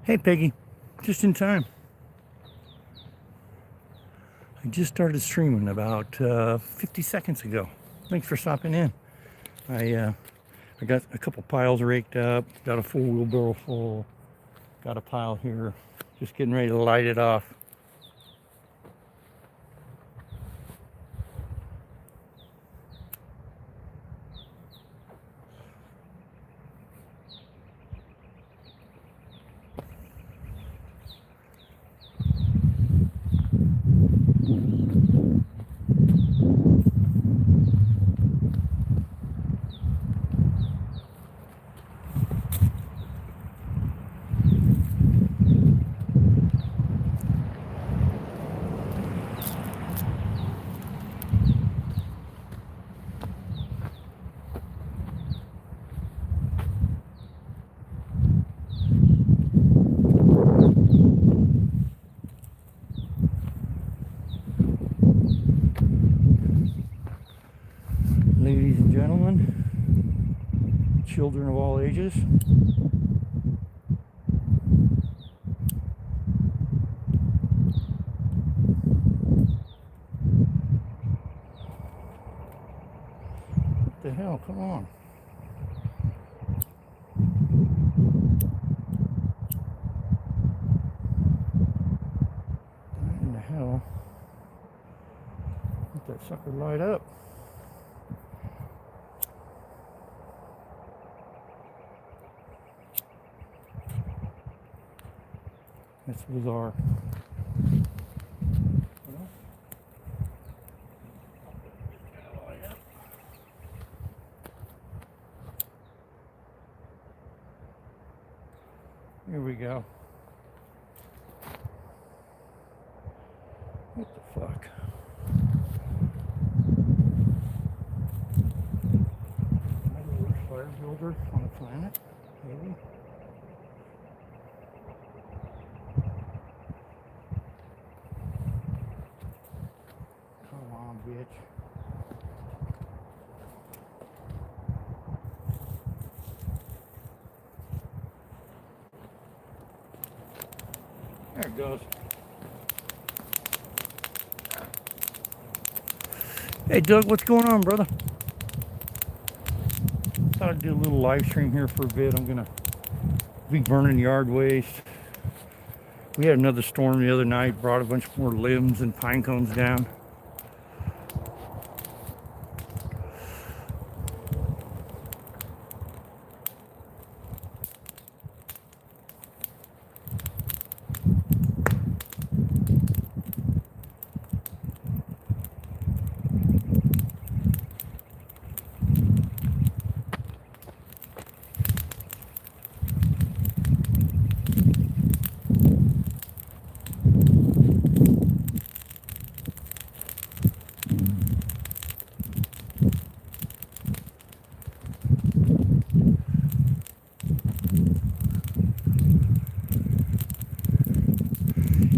Hey, Peggy, just in time. I just started streaming about 50 seconds ago. Thanks for stopping in. I uh, I got a couple piles raked up, got a full wheelbarrow full, got a pile here, just getting ready to light it off. Ladies and gentlemen, children of all ages, what the hell? Come on. What in the hell? Let that sucker light up. That's bizarre. Well, here we go. What the fuck? Am I the worst fire builder on the planet? Maybe. Come on, bitch. There it goes. Hey, Doug, what's going on, brother? Thought I'd do a little live stream here for a bit. I'm gonna be burning yard waste. We had another storm the other night, brought a bunch more limbs and pine cones down.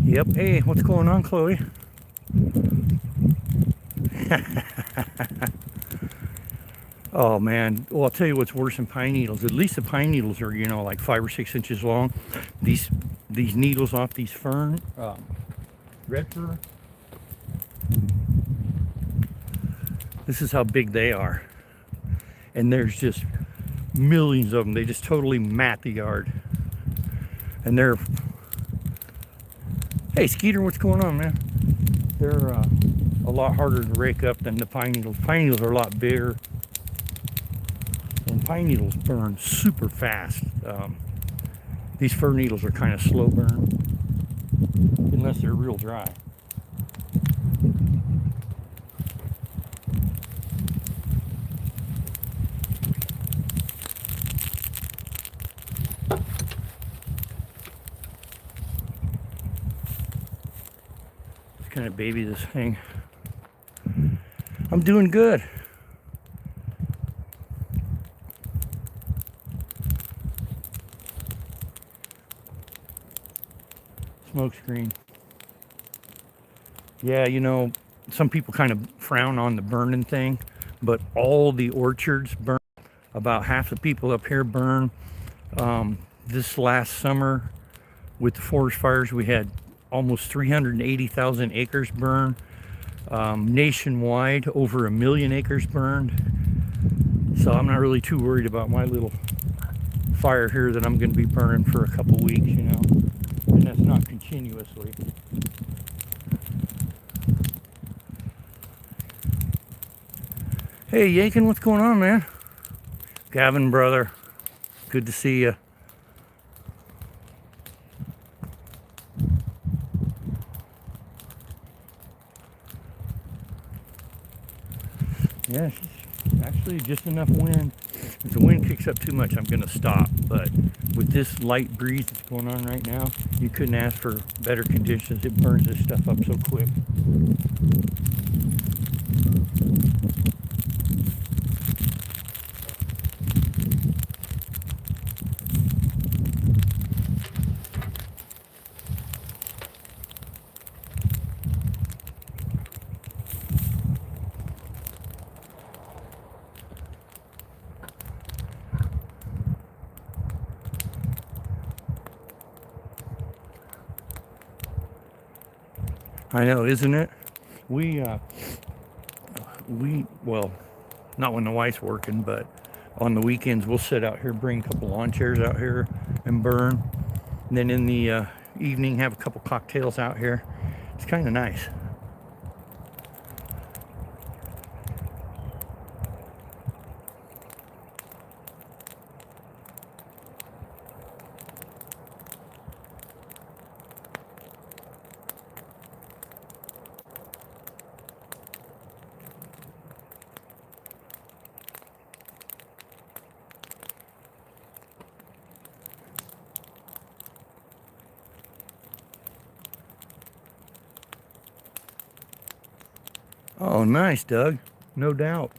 Yep. Hey, what's going on, Chloe? Oh man. Well, I'll tell you what's worse than pine needles. At least the pine needles are, like 5 or 6 inches long. These these needles off these fern, red fir. This is how big they are, and there's just millions of them. They just totally mat the yard, and they're. Hey, Skeeter, what's going on, man? They're a lot harder to rake up than the pine needles. Pine needles are a lot bigger, and pine needles burn super fast. These fir needles are kind of slow burn, unless they're real dry. Just kind of baby this thing. I'm doing good. Smoke screen. Yeah, some people kind of frown on the burning thing, but all the orchards burn. About half the people up here burn. This last summer, with the forest fires. We had almost 380,000 acres burned. Nationwide, over 1 million acres burned. So I'm not really too worried about my little fire here that I'm going to be burning for a couple weeks, you know, and that's not continuously. Hey, Yakin, what's going on, man? Gavin, brother, good to see you. Yeah, it's actually just enough wind. If the wind kicks up too much, I'm going to stop. But with this light breeze that's going on right now, you couldn't ask for better conditions. It burns this stuff up so quick. I know, isn't it? Well, not when the wife's working, but on the weekends we'll sit out here, bring a couple lawn chairs out here and burn. And then in the evening have a couple cocktails out here. It's kind of nice. Oh, nice, Doug. No doubt.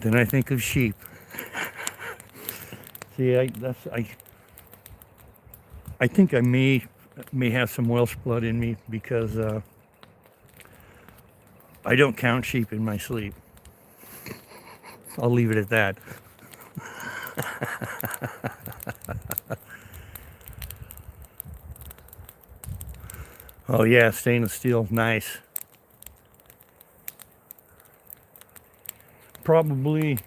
Then I think of sheep. See, I think I may have some Welsh blood in me because I don't count sheep in my sleep. I'll leave it at that. Oh yeah, stainless steel, nice. Probably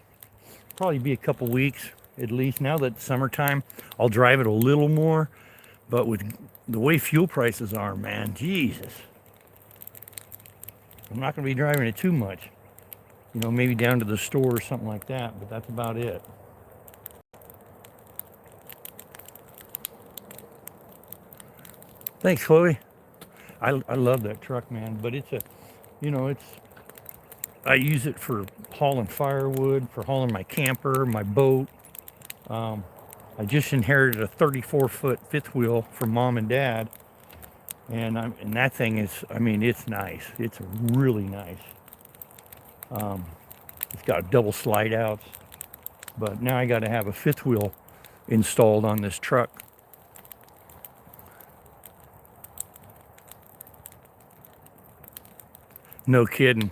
be a couple weeks at least. Now that it's summertime, I'll drive it a little more, but with the way fuel prices are, man, Jesus, I'm not going to be driving it too much. You know, maybe down to the store or something like that, but that's about it. Thanks, Chloe. I love that truck, man, but it's a, you know, I use it for hauling firewood, for hauling my camper, my boat. I just inherited a 34-foot fifth wheel from mom and dad, and that thing is, I mean, it's nice. It's really nice. It's got double slide outs, but now I got to have a fifth wheel installed on this truck. No kidding.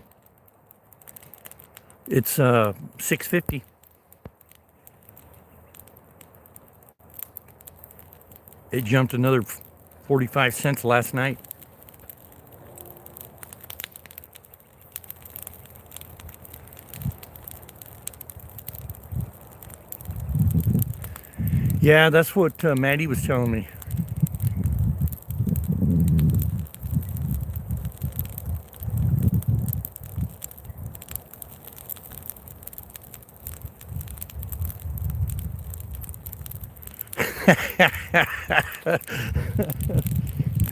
It's $650. It jumped another 45 cents last night. Yeah, that's what Maddie was telling me.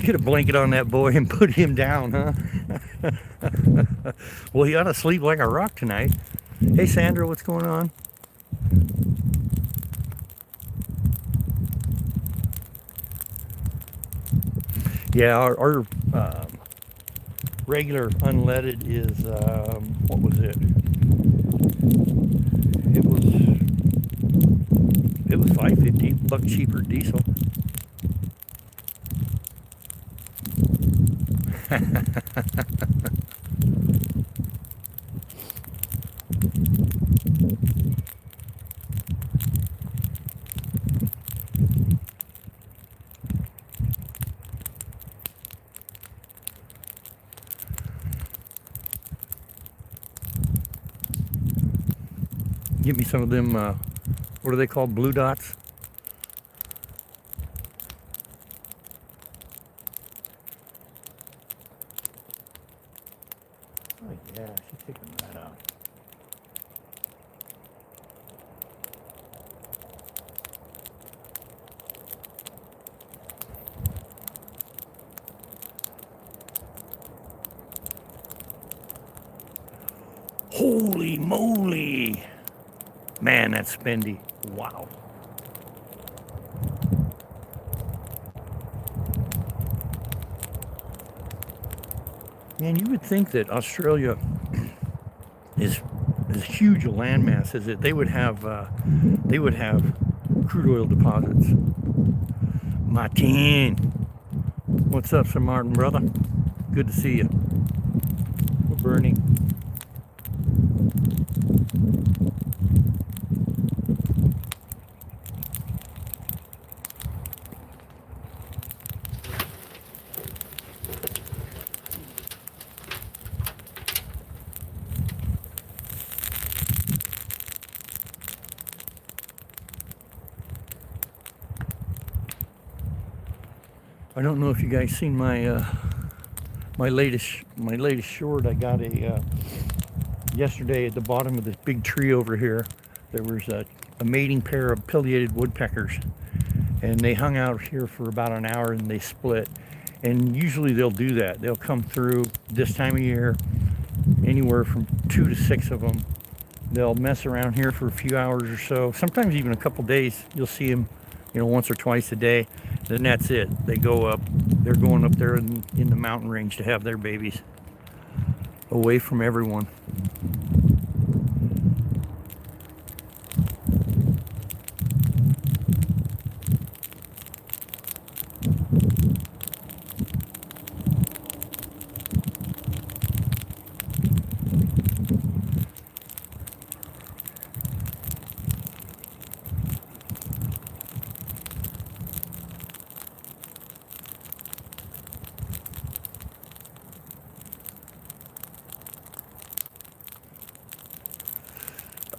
Get a blanket on that boy and put him down, huh? Well, he ought to sleep like a rock tonight. Hey, Sandra, what's going on? Yeah, our regular unleaded is, what was it? It was $5.50, buck cheaper diesel. Get me some of them, what are they called? Blue dots? Oh yeah, she's taking that out. Holy moly! Man, that's spendy. Wow. Man, you would think that Australia is as huge a landmass as it they would have crude oil deposits. Martin, what's up, Sir Martin, brother? Good to see you. We're burning. I don't know if you guys seen my my latest short. I got a yesterday at the bottom of this big tree over here. There was a mating pair of pileated woodpeckers, and they hung out here for about an hour and they split. And usually they'll do that. They'll come through this time of year, anywhere from 2 to 6 of them. They'll mess around here for a few hours or so, sometimes even a couple days. You'll see them, once or twice a day. Then that's it. They go up. They're going up there in the mountain range to have their babies, away from everyone.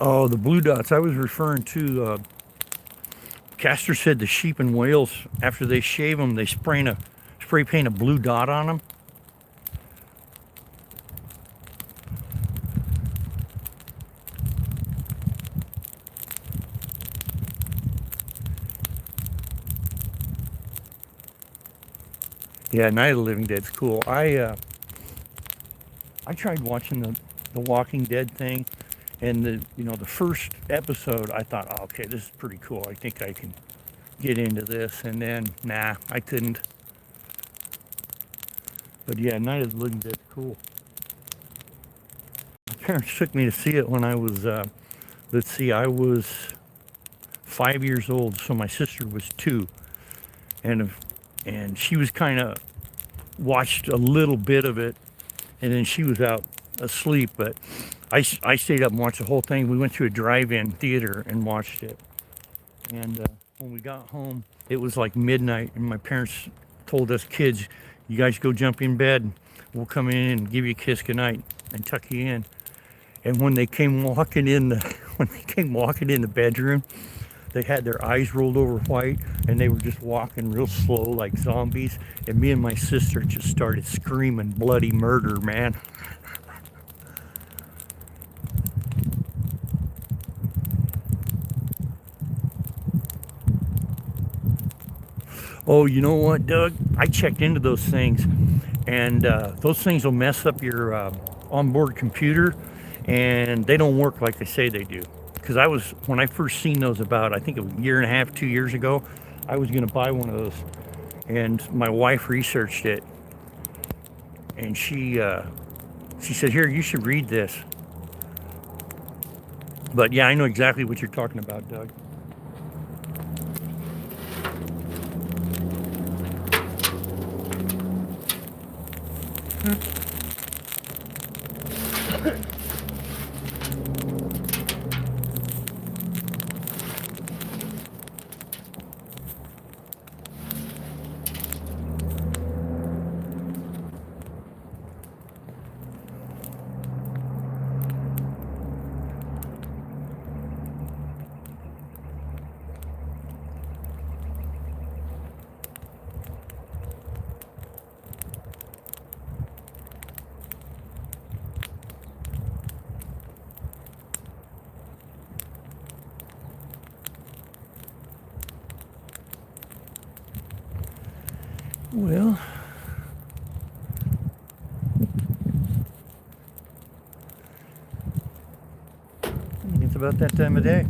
Oh, the blue dots. I was referring to, Castor said the sheep in Wales, after they shave them, they spray paint a blue dot on them. Yeah, Night of the Living Dead's cool. I tried watching the Walking Dead thing, and the first episode, I thought, oh, okay, this is pretty cool. I think I can get into this, and then nah, I couldn't. But yeah, Night of the Living Dead's cool. My parents took me to see it when I was, let's see, I was 5 years old, so my sister was 2, and and she was kind of watched a little bit of it, and then she was out asleep. But I stayed up and watched the whole thing. We went to a drive-in theater and watched it. And when we got home, it was like midnight, and my parents told us kids, "You guys go jump in bed. We'll come in and give you a kiss goodnight and tuck you in." And when they came walking in the bedroom, they had their eyes rolled over white, and they were just walking real slow like zombies. And me and my sister just started screaming bloody murder, man. Oh, you know what, Doug? I checked into those things, and those things will mess up your onboard computer, and they don't work like they say they do. Because when I first seen those about, I think a year and a half, 2 years ago, I was going to buy one of those. And my wife researched it, and she said, "Here, you should read this." But yeah, I know exactly what you're talking about, Doug. Well, it's about that time of day.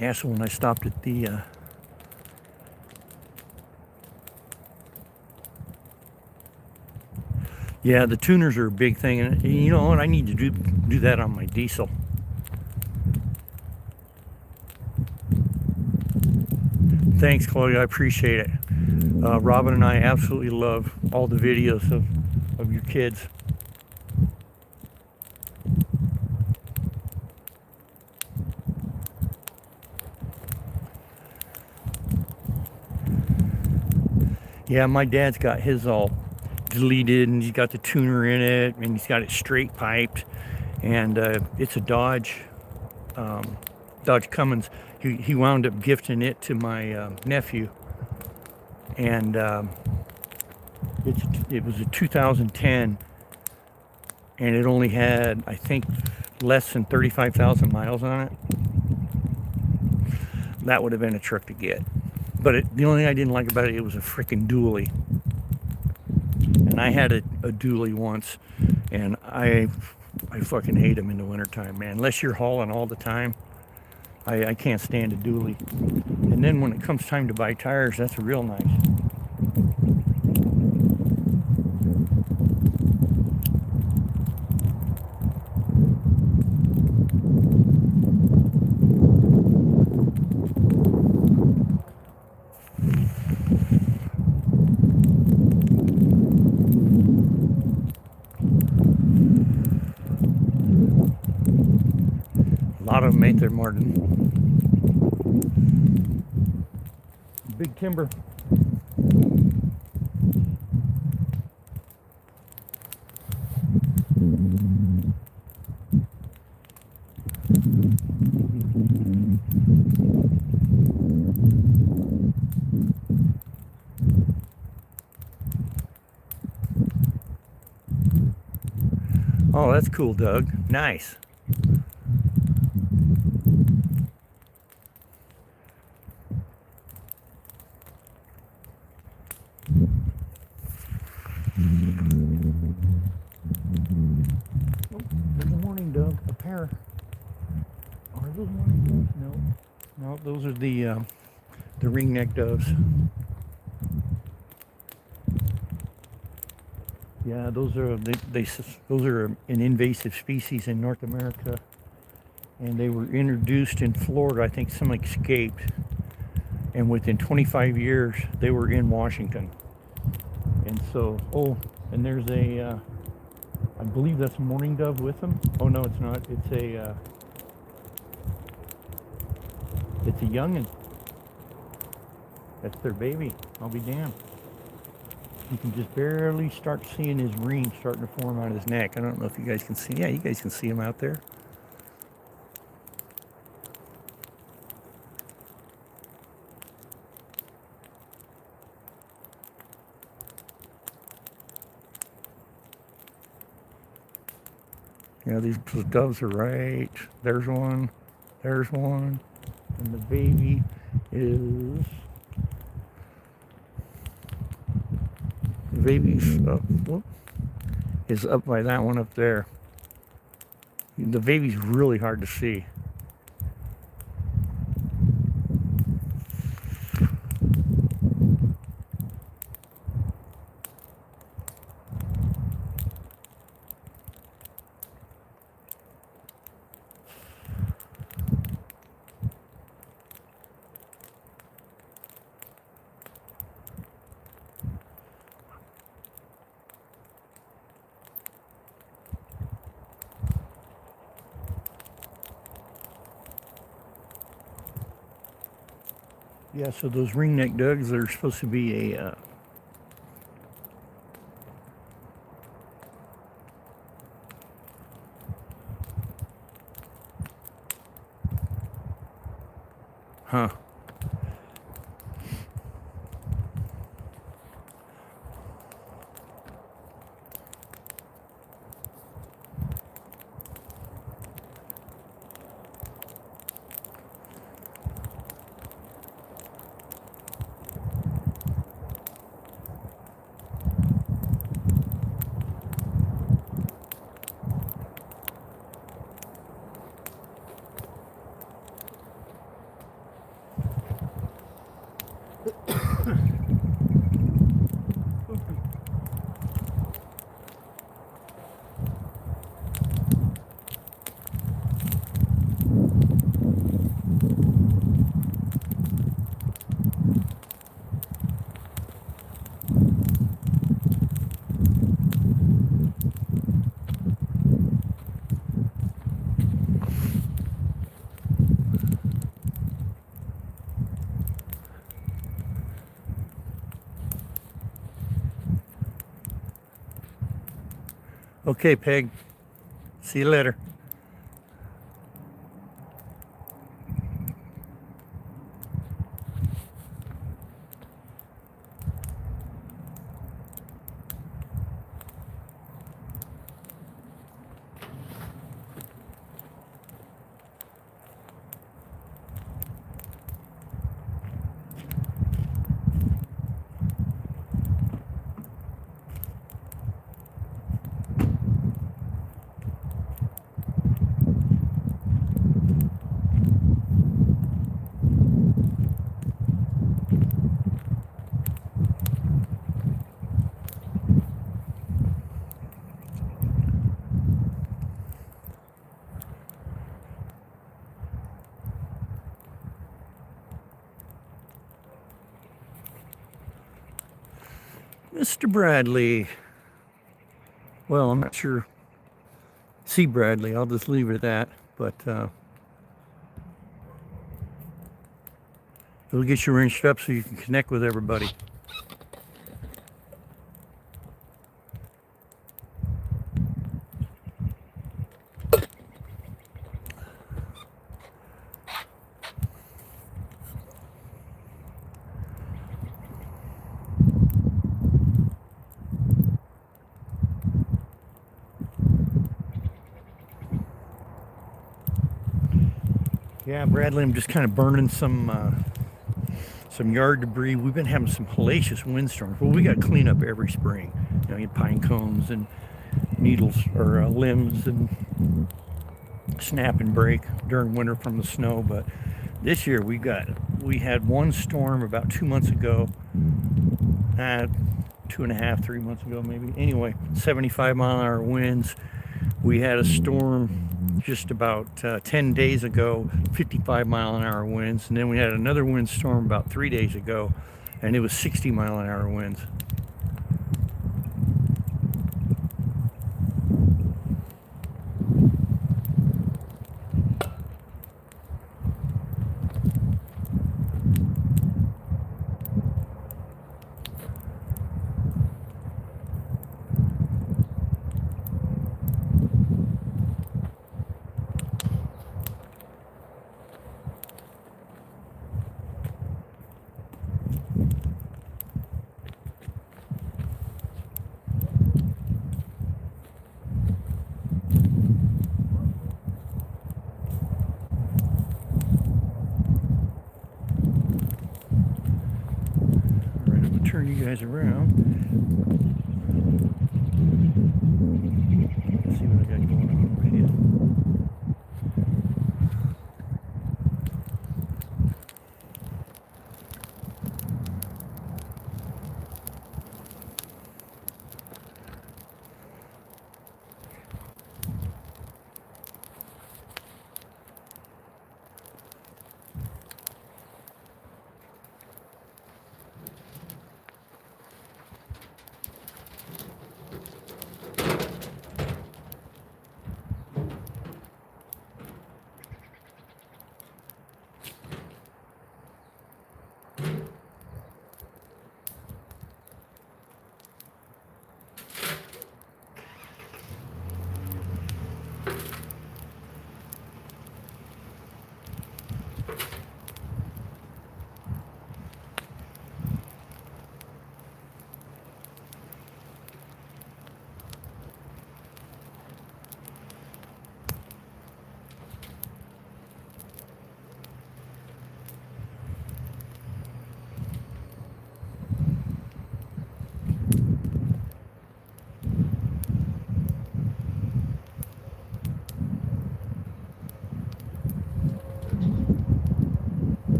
Yeah, so when I stopped at the yeah, the tuners are a big thing, and you know what? I need to do that on my diesel. Thanks, Chloe. I appreciate it. Robin and I absolutely love all the videos of your kids. Yeah, my dad's got his all deleted, and he's got the tuner in it, and he's got it straight piped, and it's a Dodge Cummins. He wound up gifting it to my nephew, and it was a 2010, and it only had, I think, less than 35,000 miles on it. That would have been a truck to get. But the only thing I didn't like about it, it was a freaking dually. And I had a dually once, and I fucking hate them in the wintertime, man. Unless you're hauling all the time, I can't stand a dually. And then when it comes time to buy tires, that's real nice. A lot of them ain't there, Martin. Big timber. Oh, that's cool, Doug. Nice. Oh, there's a mourning dove, a pair. Are those mourning doves? No. No, those are the ringneck doves. Yeah, those are those are an invasive species in North America, and they were introduced in Florida. I think some escaped, and within 25 years they were in Washington. And so, and there's a, I believe that's a mourning dove with them. Oh no, it's not. It's a youngin. That's their baby. I'll be damned. You can just barely start seeing his ring starting to form on his neck. I don't know if you guys can see. Yeah, you guys can see him out there. Yeah, these doves are right. There's one. There's one. And the baby is... The baby's up, is up by that one up there. The baby's really hard to see. Yeah, so those ringneck doves are supposed to be a huh. Okay, Peg. See you later. Mr. Bradley. Well, I'm not sure. See Bradley. I'll just leave it at that. But it'll get you wrenched up so you can connect with everybody. Yeah, Bradley, I'm just kind of burning some yard debris. We've been having some hellacious windstorms. Well, we got cleanup every spring. You know, you have pine cones and needles or limbs and snap and break during winter from the snow. But this year we had one storm about 2 months ago. 2.5, 3 months ago maybe. Anyway, 75-mile-an-hour winds. We had a storm just about 10 days ago, 55-mile-an-hour winds, and then we had another windstorm about 3 days ago, and it was 60-mile-an-hour winds. Turn you guys around. Let's see what I got going on over here.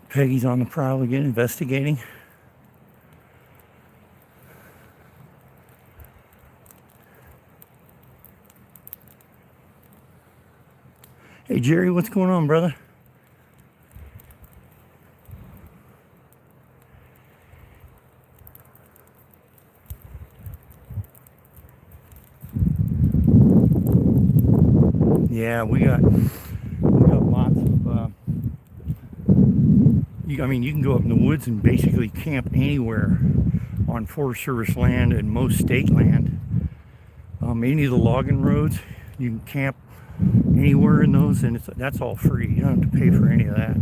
Peggy's on the prowl again, investigating. Hey Jerry, what's going on, brother? Yeah, we got lots of. You can go up in the woods and basically camp anywhere on Forest Service land and most state land. Any of the logging roads, you can camp anywhere in those, and that's all free. You don't have to pay for any of that.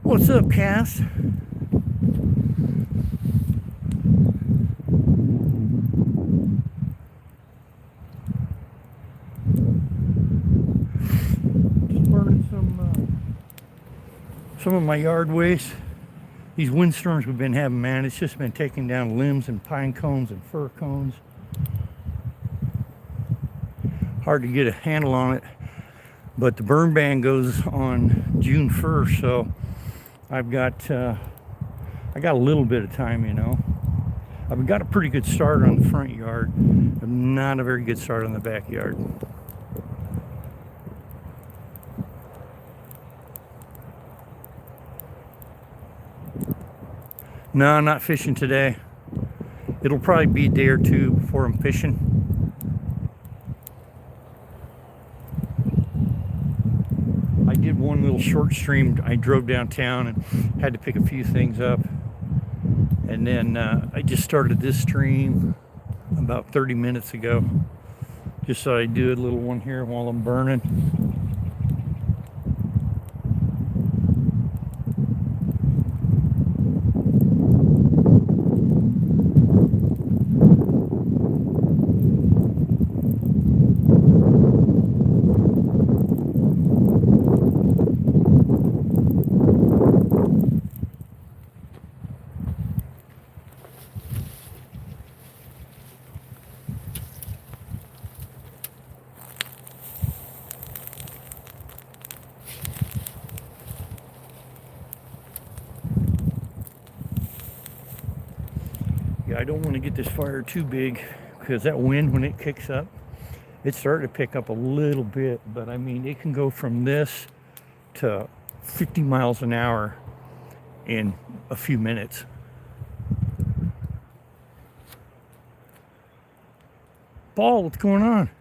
What's up, Cass? Just burning some of my yard waste. These windstorms we've been having, man, it's just been taking down limbs and pine cones and fir cones. Hard to get a handle on it, but the burn ban goes on June 1st, so I've got I got a little bit of time, you know. I've got a pretty good start on the front yard, but not a very good start on the backyard. No, I'm not fishing today. It'll probably be a day or two before I'm fishing. I did one little short stream. I drove downtown and had to pick a few things up. And then I just started this stream about 30 minutes ago. Just so I do a little one here while I'm burning. I don't want to get this fire too big because that wind, when it kicks up, it's starting to pick up a little bit, but I mean, it can go from this to 50 miles an hour in a few minutes. Paul, what's going on?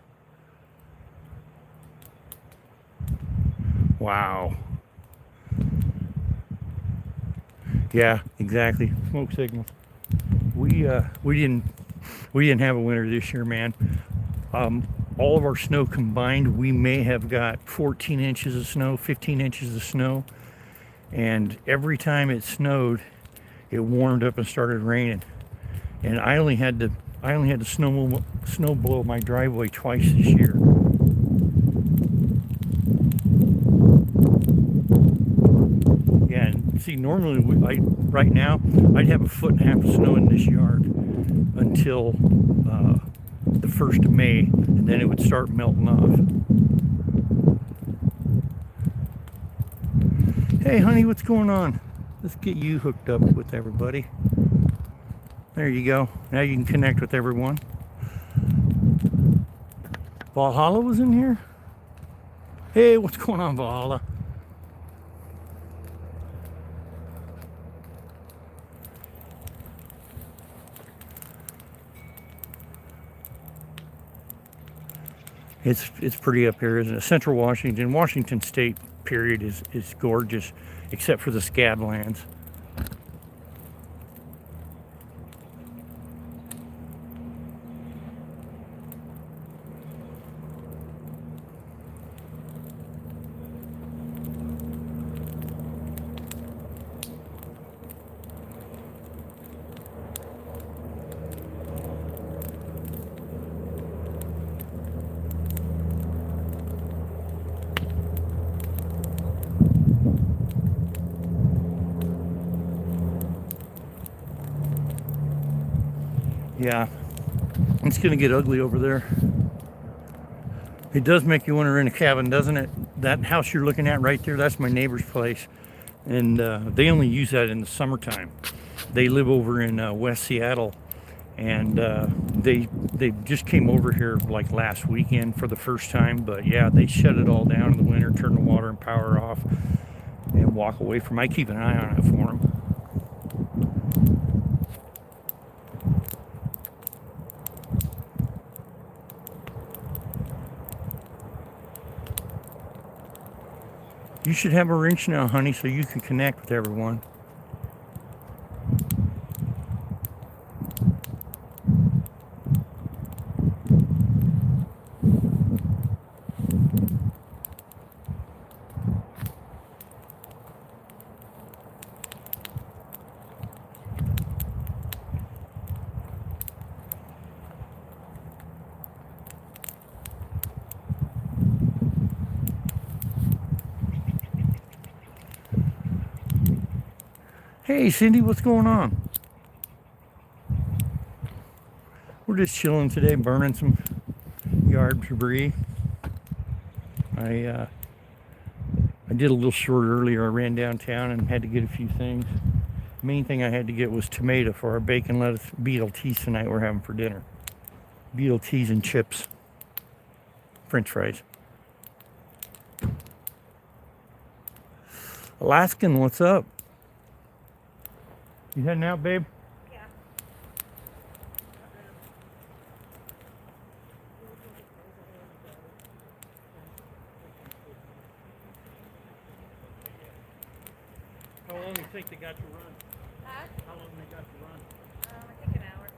Wow. Yeah, exactly. Smoke signal. We didn't have a winter this year, man. All of our snow combined, we may have got 14 inches of snow, 15 inches of snow, and every time it snowed, it warmed up and started raining. And I only had to snow blow my driveway twice this year. Yeah, and see, normally right now I'd have 1.5 feet of snow in this yard until the 1st of May, and then it would start melting off. Hey honey, what's going on? Let's get you hooked up with everybody. There you go. Now you can connect with everyone. Valhalla was in here? Hey, what's going on, Valhalla? It's pretty up here, isn't it? Central Washington State period is gorgeous, except for the Scablands. Yeah, it's gonna get ugly over there. It does make you want to rent a cabin, doesn't it? that house you're looking at right there, that's my neighbor's place. And they only use that in the summertime. They live over in West Seattle, and they just came over here like last weekend for the first time. But yeah, they shut it all down in the winter, turn the water and power off, and walk away from. I keep an eye on it for them. You should have a wrench now, honey, so you can connect with everyone. Hey, Cindy, what's going on? We're just chilling today, burning some yard debris. I did a little short earlier. I ran downtown and had to get a few things. Main thing I had to get was tomato for our bacon lettuce BLTs tonight we're having for dinner. BLTs and chips. French fries. Alaskan, what's up? You heading out, babe? Yeah. How long do you think they got to run? Huh? How long they got to run? I think an hour.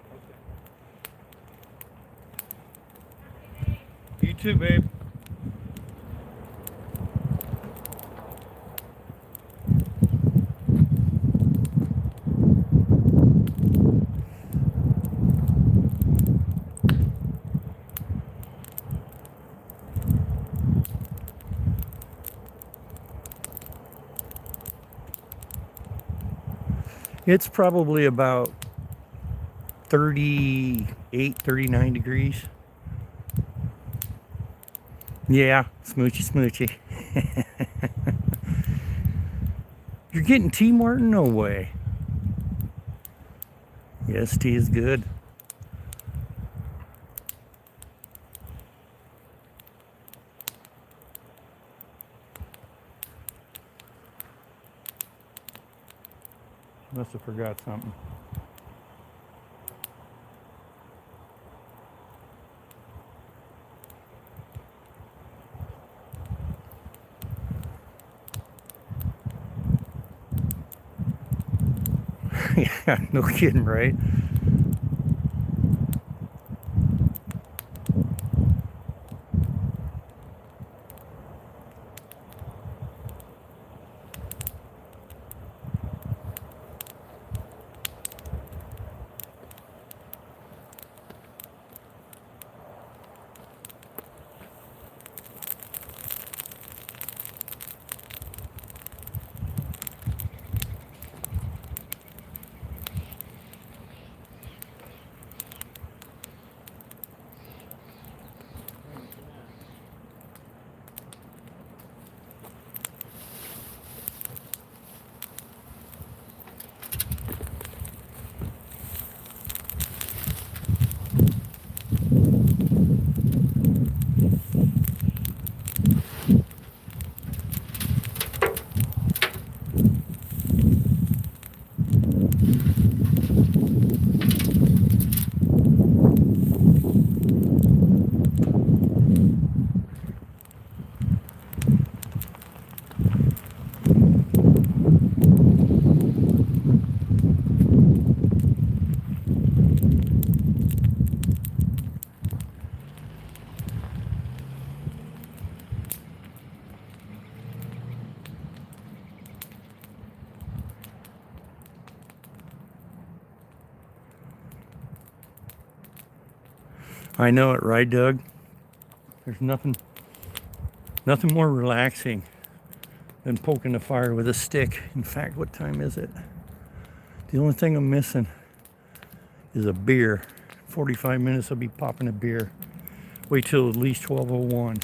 Okay. You too, babe. It's probably about 38, 39 degrees. Yeah, smoochy, smoochy. You're getting tea, Martin? No way. Yes, tea is good. Must have forgot something. Yeah, no kidding, right? I know it, right, Doug? There's nothing more relaxing than poking the fire with a stick. In fact, what time is it? The only thing I'm missing is a beer. 45 minutes I'll be popping a beer. Wait till at least 12:01.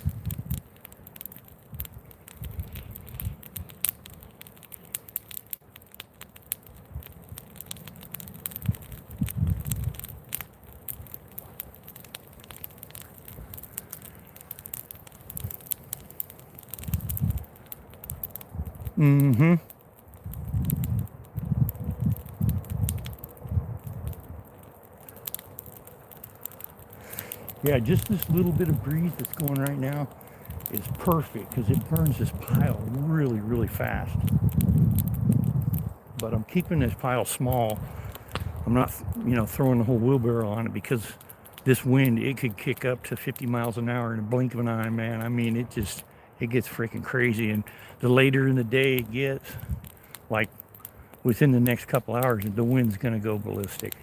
Mm-hmm. Yeah, just this little bit of breeze that's going right now is perfect because it burns this pile really, really fast. But I'm keeping this pile small. I'm not, throwing the whole wheelbarrow on it because this wind, it could kick up to 50 miles an hour in a blink of an eye, man. I mean, it gets freaking crazy. And the later in the day it gets, like within the next couple hours, the wind's going to go ballistic.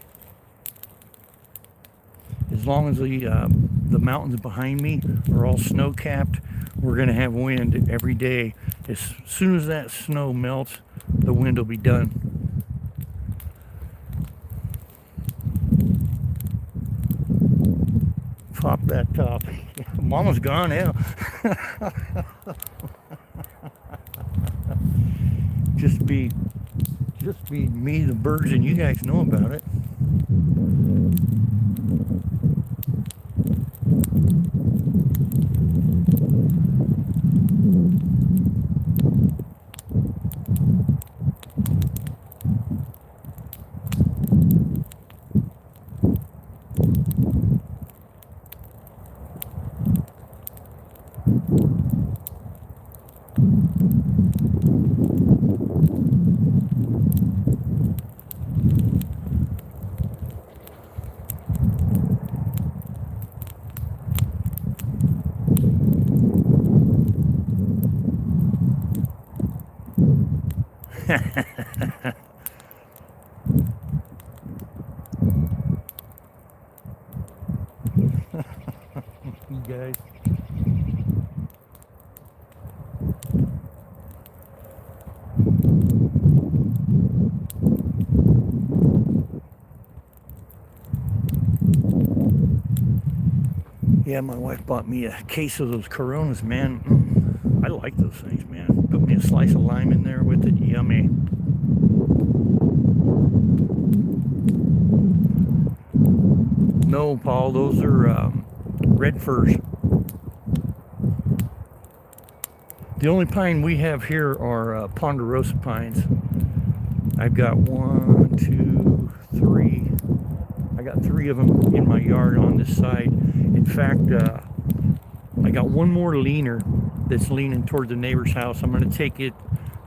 As long as the mountains behind me are all snow-capped, we're going to have wind every day. As soon as that snow melts, the wind will be done. Pop that top. Mama's gone now. Just be me, the birds, and you guys know about it. You guys. Yeah, my wife bought me a case of those Coronas, man. I like those things, man. Put me a slice of lime in there with it. Yummy. No, Paul, those are red firs. The only pine we have here are ponderosa pines. I've got 1, 2, 3. I got 3 of them in my yard on this side. In fact, I got one more leaner that's leaning toward the neighbor's house. I'm going to take it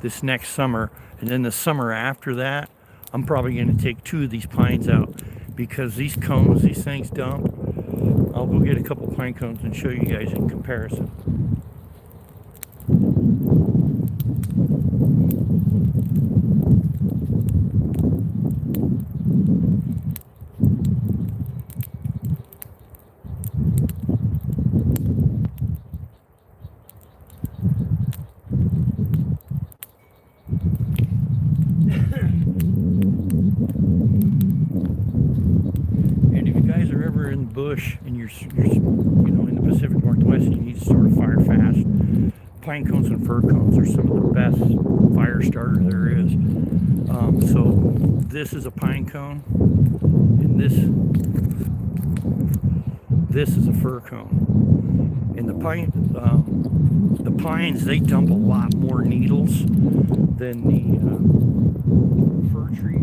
this next summer, and then the summer after that, I'm probably going to take 2 of these pines out because these cones, these things dump. I'll go get a couple pine cones and show you guys in comparison. In the bush and you're in the Pacific Northwest and you need to sort of fire fast, pine cones and fir cones are some of the best fire starter there is. So this is a pine cone, and this is a fir cone. And the pines, they dump a lot more needles than the fir trees.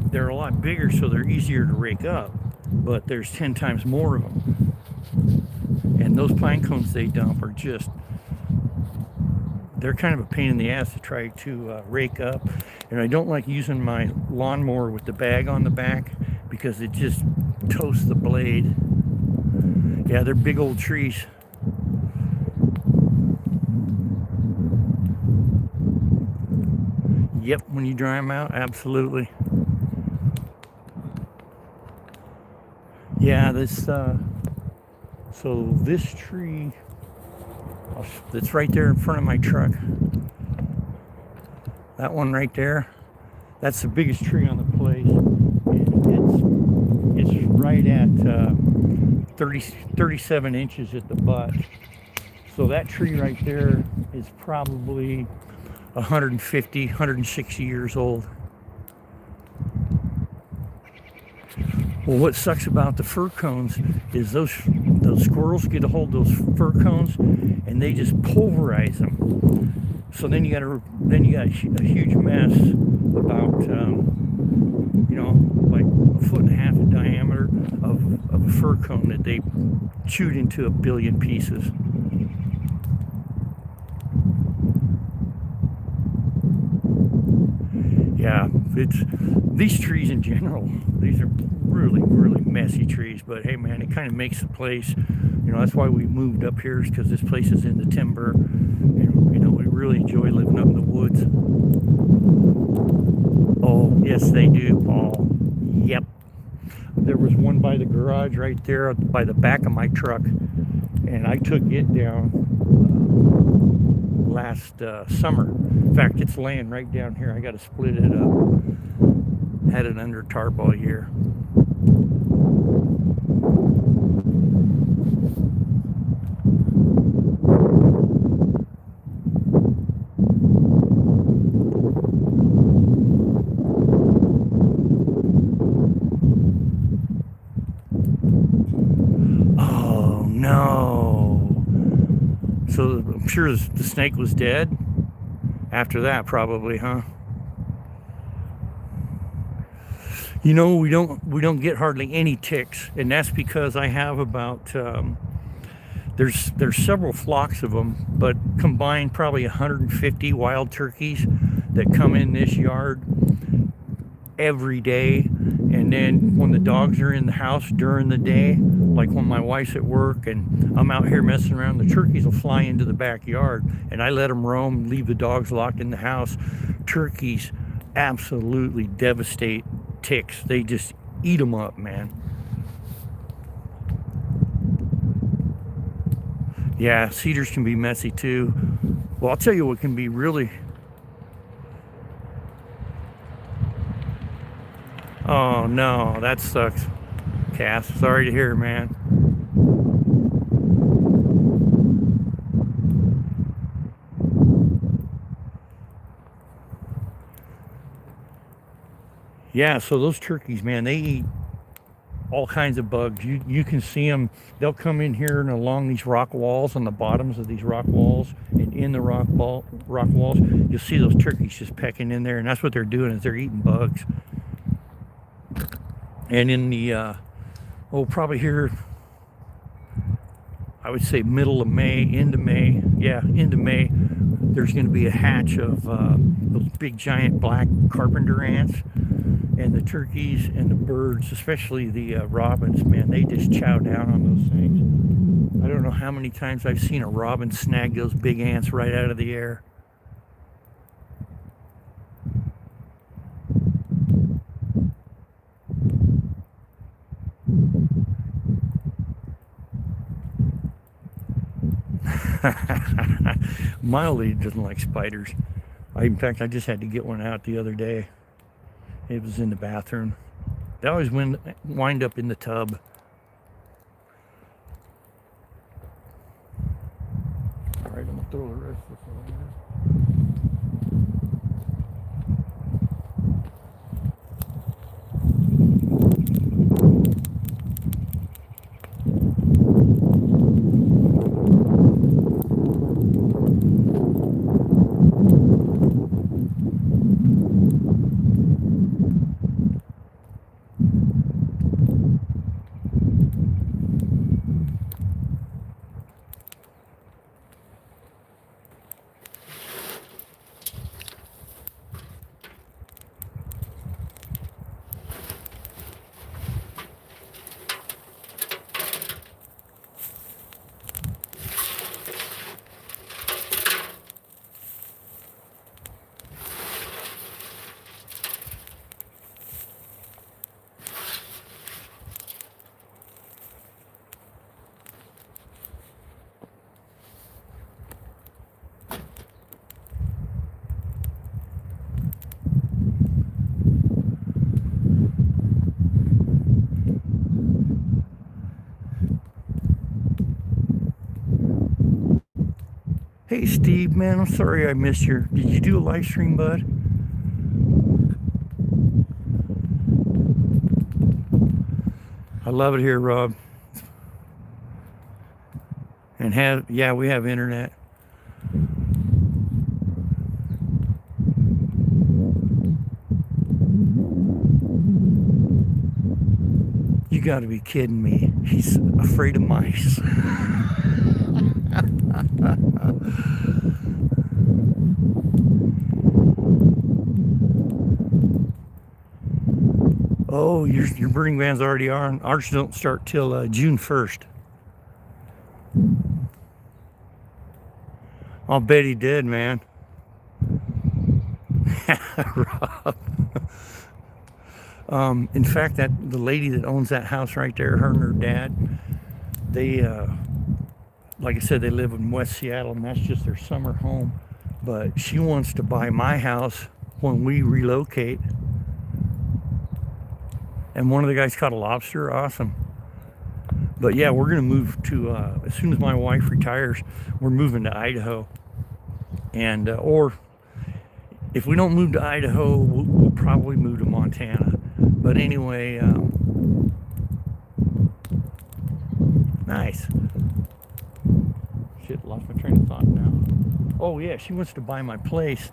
They're a lot bigger, so they're easier to rake up, but there's 10 times more of them. And those pine cones they dump are they're kind of a pain in the ass to try to rake up. And I don't like using my lawnmower with the bag on the back because it just toasts the blade. Yeah, they're big old trees. Yep, when you dry them out, absolutely. Yeah, so this tree that's right there in front of my truck, that one right there, that's the biggest tree on the place. It's right at 37 inches at the butt. So that tree right there is probably 150, 160 years old. Well, what sucks about the fir cones is those the squirrels get a hold of those fir cones, and they just pulverize them. So then you got a huge mess about like a foot and a half in diameter of a fir cone that they chewed into a billion pieces. Yeah, it's these trees in general. These are really, really messy trees, but hey, man, it kind of makes the place. That's why we moved up here, is because this place is in the timber, and we really enjoy living up in the woods. Oh, yes, they do, Paul. Yep. There was one by the garage right there by the back of my truck, and I took it down last summer. In fact, it's laying right down here. I got to split it up. Had it under tarp all year. Oh no. So I'm sure the snake was dead after that, probably, huh? We don't get hardly any ticks, and that's because I have about there's several flocks of them, but combined probably 150 wild turkeys that come in this yard every day. And then when the dogs are in the house during the day, like when my wife's at work and I'm out here messing around, the turkeys will fly into the backyard, and I let them roam, leave the dogs locked in the house. Turkeys absolutely devastate ticks. They just eat them up, man. Yeah, cedars can be messy too. Well, I'll tell you what can be really... Oh no, that sucks, Cass. Sorry to hear, man. Yeah, so those turkeys, man, they eat all kinds of bugs. You can see them. They'll come in here and along these rock walls, on the bottoms of these rock walls, and in the rock walls, you'll see those turkeys just pecking in there, and that's what they're doing, is they're eating bugs. And in the probably here, I would say middle of May, into May, there's going to be a hatch of those big giant black carpenter ants. And the turkeys and the birds, especially the robins, man, they just chow down on those things. I don't know how many times I've seen a robin snag those big ants right out of the air. Miley doesn't like spiders. In fact, I just had to get one out the other day. It was in the bathroom. They always wind up in the tub. All right, I'm gonna throw the rest of this over here. Hey Steve, man, I'm sorry I missed your... Did you do a live stream, bud? I love it here, Rob. And yeah, we have internet. You got to be kidding me. He's afraid of mice. Oh, your Burning Man's already on. Ours don't start till June 1st. I'll bet he did, man. Rob. In fact, that the lady that owns that house right there, her and her dad, they, like I said, they live in West Seattle, and that's just their summer home. But she wants to buy my house when we relocate. And one of the guys caught a lobster. Awesome. But yeah, we're gonna move to as soon as my wife retires, we're moving to Idaho. And or if we don't move to Idaho, we'll probably move to Montana. But anyway, nice. Shit, lost my train of thought now. Oh yeah, she wants to buy my place,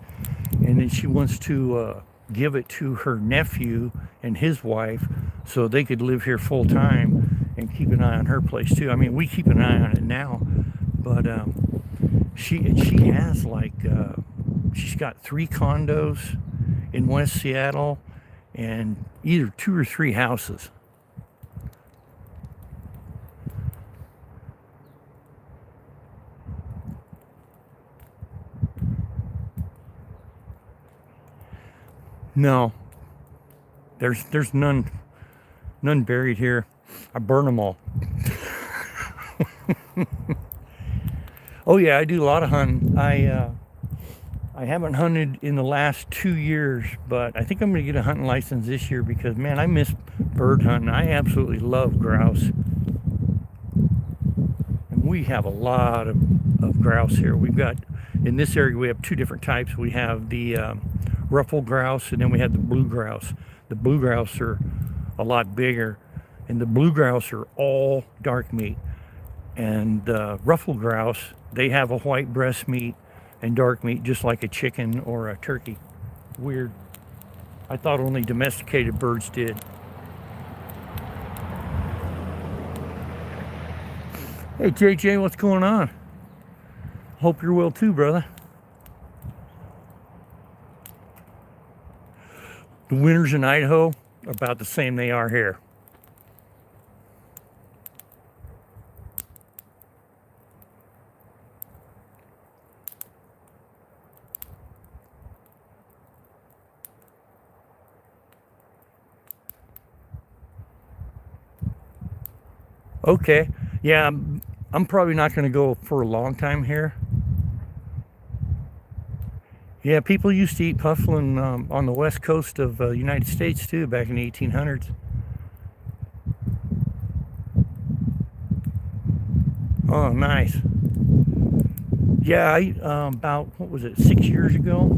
and then she wants to give it to her nephew and his wife so they could live here full time and keep an eye on her place too. I mean, we keep an eye on it now, but she has like she's got 3 condos in West Seattle and either 2 or 3 houses. No, there's none buried here. I burn them all. Oh yeah, I do a lot of hunting. I haven't hunted in the last 2 years, but I think I'm going to get a hunting license this year because, man, I miss bird hunting. I absolutely love grouse. And we have a lot of grouse here. We've got, in this area, we have 2 different types. We have the ruffed grouse, and then we have the blue grouse. The blue grouse are a lot bigger, and the blue grouse are all dark meat. And the ruffed grouse, they have a white breast meat and dark meat, just like a chicken or a turkey. Weird. I thought only domesticated birds did. Hey JJ, what's going on? Hope you're well too, brother. The winters in Idaho are about the same they are here. Okay, yeah, I'm probably not going to go for a long time here. Yeah, people used to eat puffin on the west coast of the United States too, back in the 1800s. Oh, nice. Yeah, about, what was it, 6 years ago,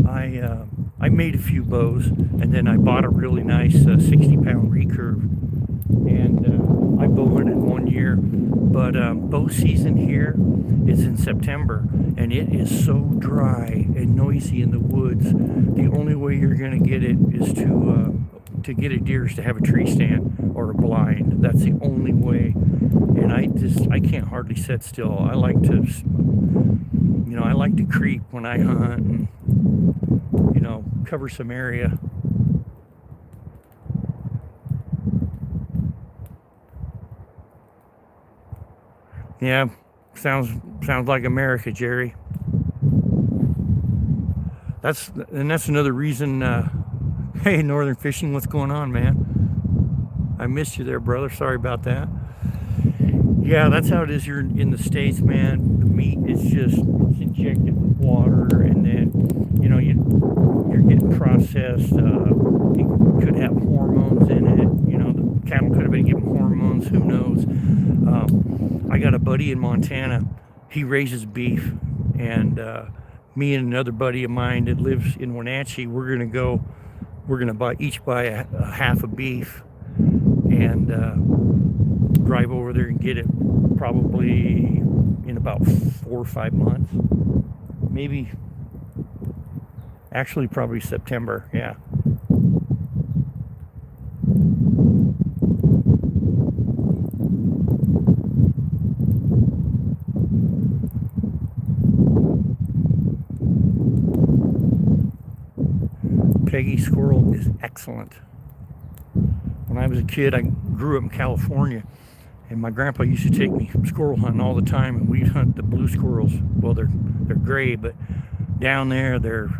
I made a few bows, and then I bought a really nice 60-pound recurve, and I bow hunted 1 year. But bow season here is in September, and it is so dry and noisy in the woods. The only way you're going to get it is to get a deer is to have a tree stand or a blind. That's the only way. And I can't hardly sit still. I like to, I like to creep when I hunt and, cover some area. Yeah, sounds like America, Jerry. That's another reason. Hey, Northern Fishing, what's going on, man? I missed you there, brother. Sorry about that. Yeah, that's how it is here in the States, man. The meat is just injected with water, and then you're getting processed. It could have hormones in it. The cattle could have been given hormones. Who knows? I got a buddy in Montana. He raises beef, and me and another buddy of mine that lives in Wenatchee, we're gonna each buy a half a beef, and drive over there and get it probably about 4 or 5 months. Maybe, actually probably September, yeah. Peggy squirrel is excellent. When I was a kid, I grew up in California, and my grandpa used to take me squirrel hunting all the time, and we'd hunt the blue squirrels. Well, they're gray, but down there they're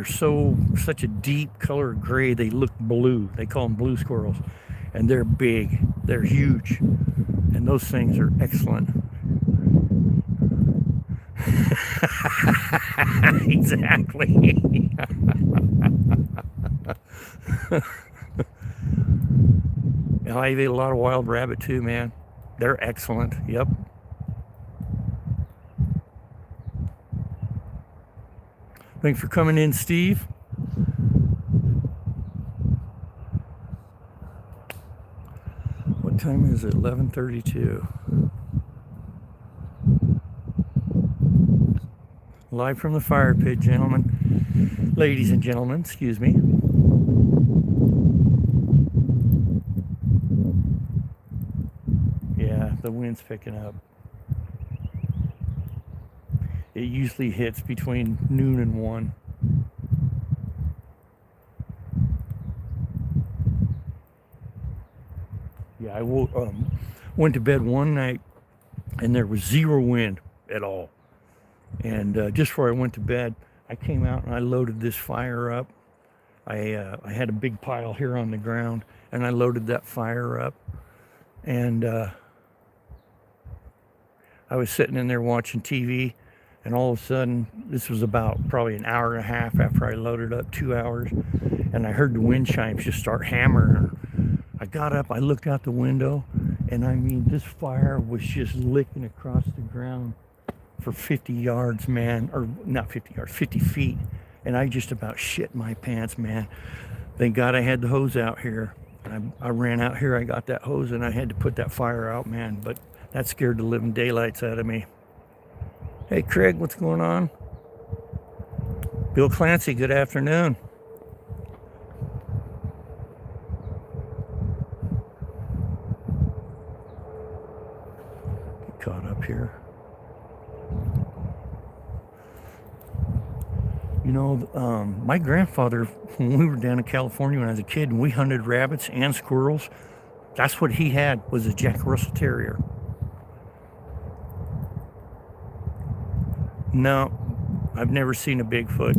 such a deep color gray, they look blue. They call them blue squirrels, and they're big, they're huge, and those things are excellent. Exactly. I've ate a lot of wild rabbit too, man. They're excellent. Yep. Thanks for coming in, Steve. What time is it? 11:32. Live from the fire pit, gentlemen. Ladies and gentlemen, excuse me. Yeah, the wind's picking up. It usually hits between noon and 1. Yeah, I went to bed one night and there was zero wind at all. And just before I went to bed, I came out and I loaded this fire up. I had a big pile here on the ground, and I loaded that fire up. And I was sitting in there watching TV, and all of a sudden, this was about probably an hour and a half after I loaded up, 2 hours, and I heard the wind chimes just start hammering. I got up, I looked out the window, and I mean, this fire was just licking across the ground for 50 yards, man, or not 50 yards, 50 feet. And I just about shit my pants, man. Thank God I had the hose out here. I ran out here, I got that hose, and I had to put that fire out, man. But that scared the living daylights out of me. Hey, Craig, what's going on? Bill Clancy, good afternoon. Get caught up here. You know, my grandfather, when we were down in California when I was a kid, and we hunted rabbits and squirrels, that's what he had, was a Jack Russell Terrier. No, I've never seen a Bigfoot.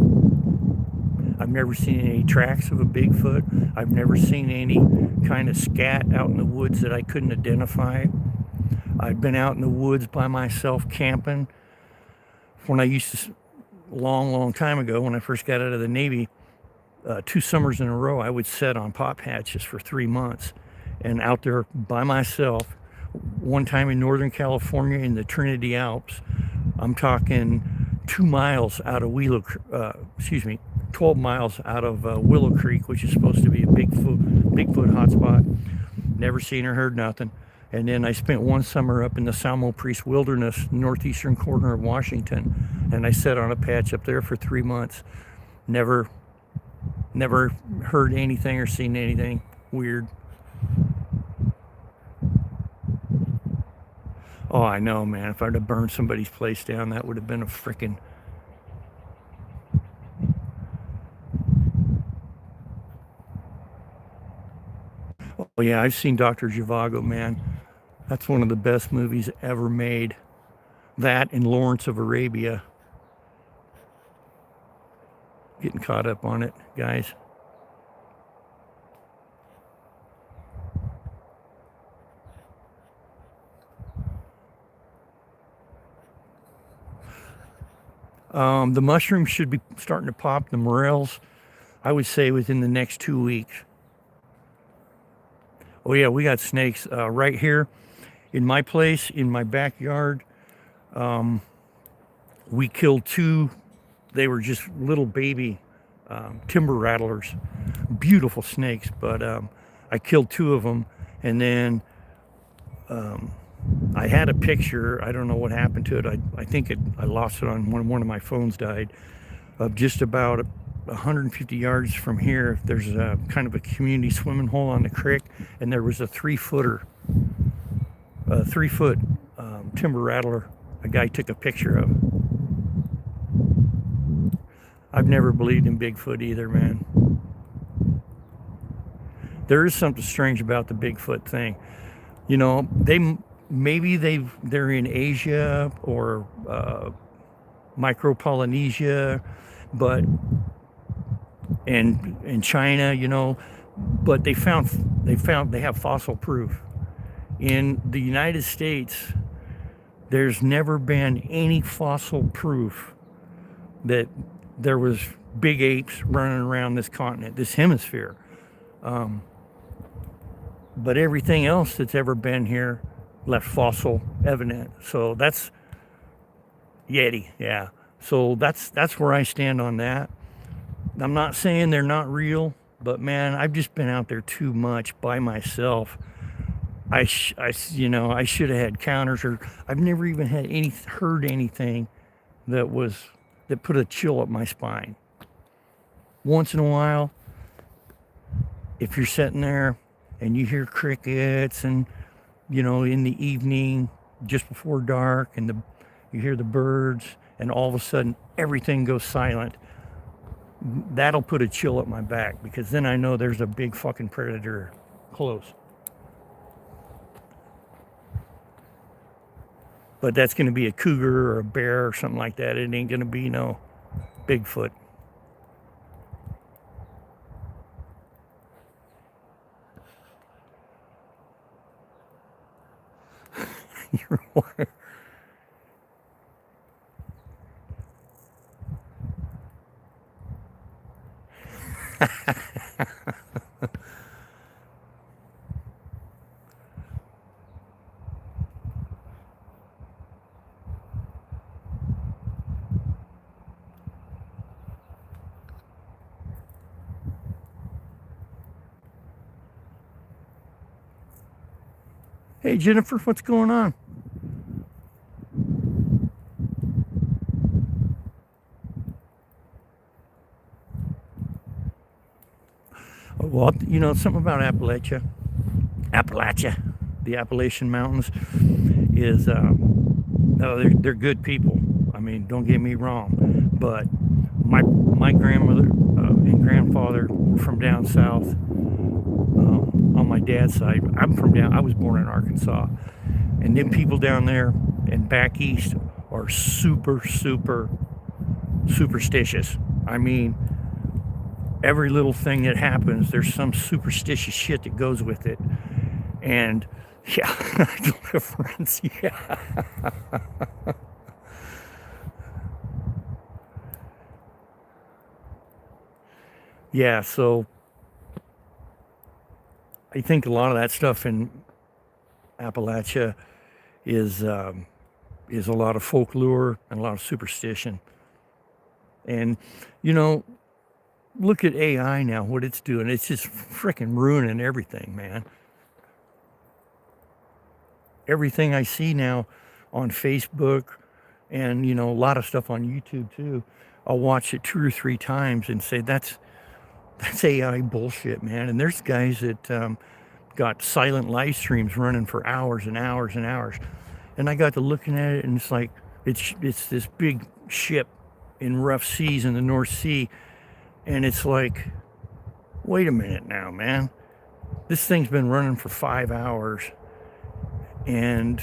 I've never seen any tracks of a Bigfoot. I've never seen any kind of scat out in the woods that I couldn't identify. I've been out in the woods by myself camping. When I used to, long time ago, when I first got out of the Navy, 2 summers in a row, I would set on pop hatches for 3 months, and out there by myself. One time in Northern California in the Trinity Alps, I'm talking 2 miles out of 12 miles out of Willow Creek, which is supposed to be a Bigfoot hotspot. Never seen or heard nothing. And then I spent one summer up in the Salmo Priest Wilderness, northeastern corner of Washington, and I sat on a patch up there for 3 months. Never heard anything or seen anything weird. Oh, I know, man. If I'd have burned somebody's place down, that would have been a frickin'... Oh, yeah, I've seen Dr. Zhivago, man. That's one of the best movies ever made. That and Lawrence of Arabia. Getting caught up on it, guys. The mushrooms should be starting to pop, the morels, I would say within the next 2 weeks. Oh yeah, we got snakes right here in my place, in my backyard. We killed 2. They were just little baby timber rattlers, beautiful snakes, but I killed 2 of them, and then I had a picture. I don't know what happened to it. I think I lost it on one of my phones died. Of just about 150 yards from here, there's a kind of a community swimming hole on the creek, and there was a 3-footer, a 3-foot timber rattler. A guy took a picture of. I've never believed in Bigfoot either, man. There is something strange about the Bigfoot thing. You know, they're in Asia or Micro-Polynesia, but and in China, you know, but they have fossil proof. In the United States, there's never been any fossil proof that there was big apes running around this continent, this hemisphere. But everything else that's ever been here left fossil evident. So that's Yeti, yeah. So that's where I stand on that. I'm not saying they're not real, but man, I've just been out there too much by myself. You know, I should have had counters, or I've never even heard anything that put a chill up my spine. Once in a while, if you're sitting there and you hear crickets, and you know, in the evening just before dark, and you hear the birds, and all of a sudden everything goes silent, that'll put a chill up my back, because then I know there's a big fucking predator close. But that's going to be a cougar or a bear or something like that. It ain't going to be no Bigfoot. You're right. Hey, Jennifer, what's going on? Well, you know, something about Appalachia, the Appalachian Mountains, is no, they're good people. I mean, don't get me wrong, but my grandmother and grandfather were from down south. On my dad's side, I was born in Arkansas, and them people down there and back east are super superstitious. I mean, every little thing that happens, there's some superstitious shit that goes with it. And yeah, deliverance, yeah. Yeah, so I think a lot of that stuff in Appalachia is a lot of folklore and a lot of superstition. And you know, look at AI now, what it's doing. It's just freaking ruining everything, man. Everything I see now on Facebook, and you know, a lot of stuff on YouTube too, I'll watch it 2 or 3 times and say that's AI bullshit, man. And there's guys that got silent live streams running for hours and hours and hours. And I got to looking at it, and it's like it's this big ship in rough seas in the North Sea, and it's like, wait a minute now, man. This thing's been running for 5 hours, and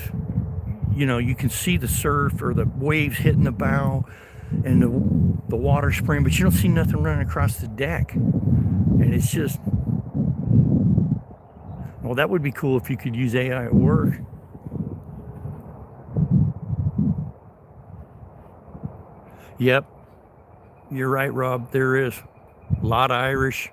you know, you can see the surf or the waves hitting the bow and the water spraying, but you don't see nothing running across the deck. And it's just, well, that would be cool if you could use AI at work. Yep, you're right, Rob. There is a lot of Irish.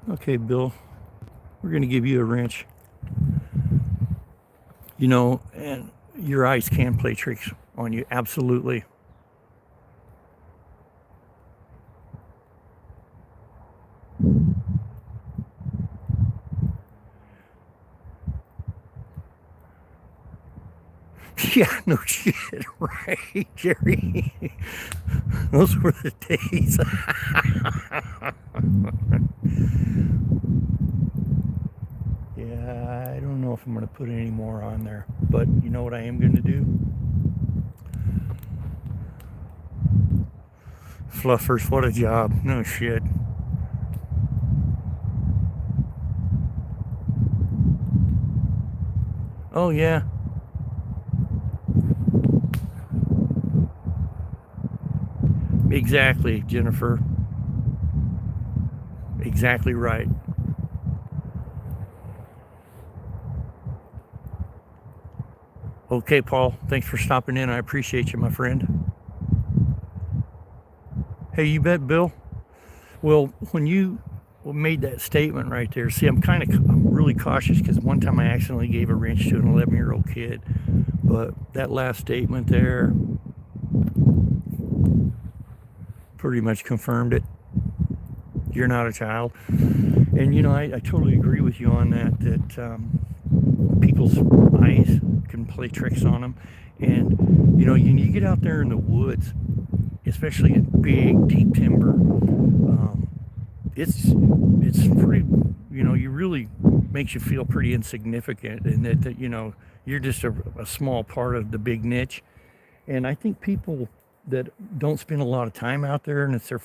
Okay, Bill, we're going to give you a wrench. You know, and your eyes can play tricks on you, absolutely. Yeah, no shit, right, Jerry? Those were the days. Yeah, I don't know if I'm going to put any more on there. But you know what I am going to do? Fluffers, what a job. No shit. Oh, yeah. Exactly, Jennifer. Exactly right. Okay, Paul. Thanks for stopping in. I appreciate you, my friend. Hey, you bet, Bill. Well, when you made that statement right there, see, I'm really cautious because one time I accidentally gave a wrench to an 11-year-old kid. But that last statement there pretty much confirmed it. You're not a child. And, I totally agree with you on that people's eyes can play tricks on them. And, you get out there in the woods, especially in big, deep timber, it's pretty, you really makes you feel pretty insignificant, and that you're just a small part of the big niche. And I think people that don't spend a lot of time out there, and it's their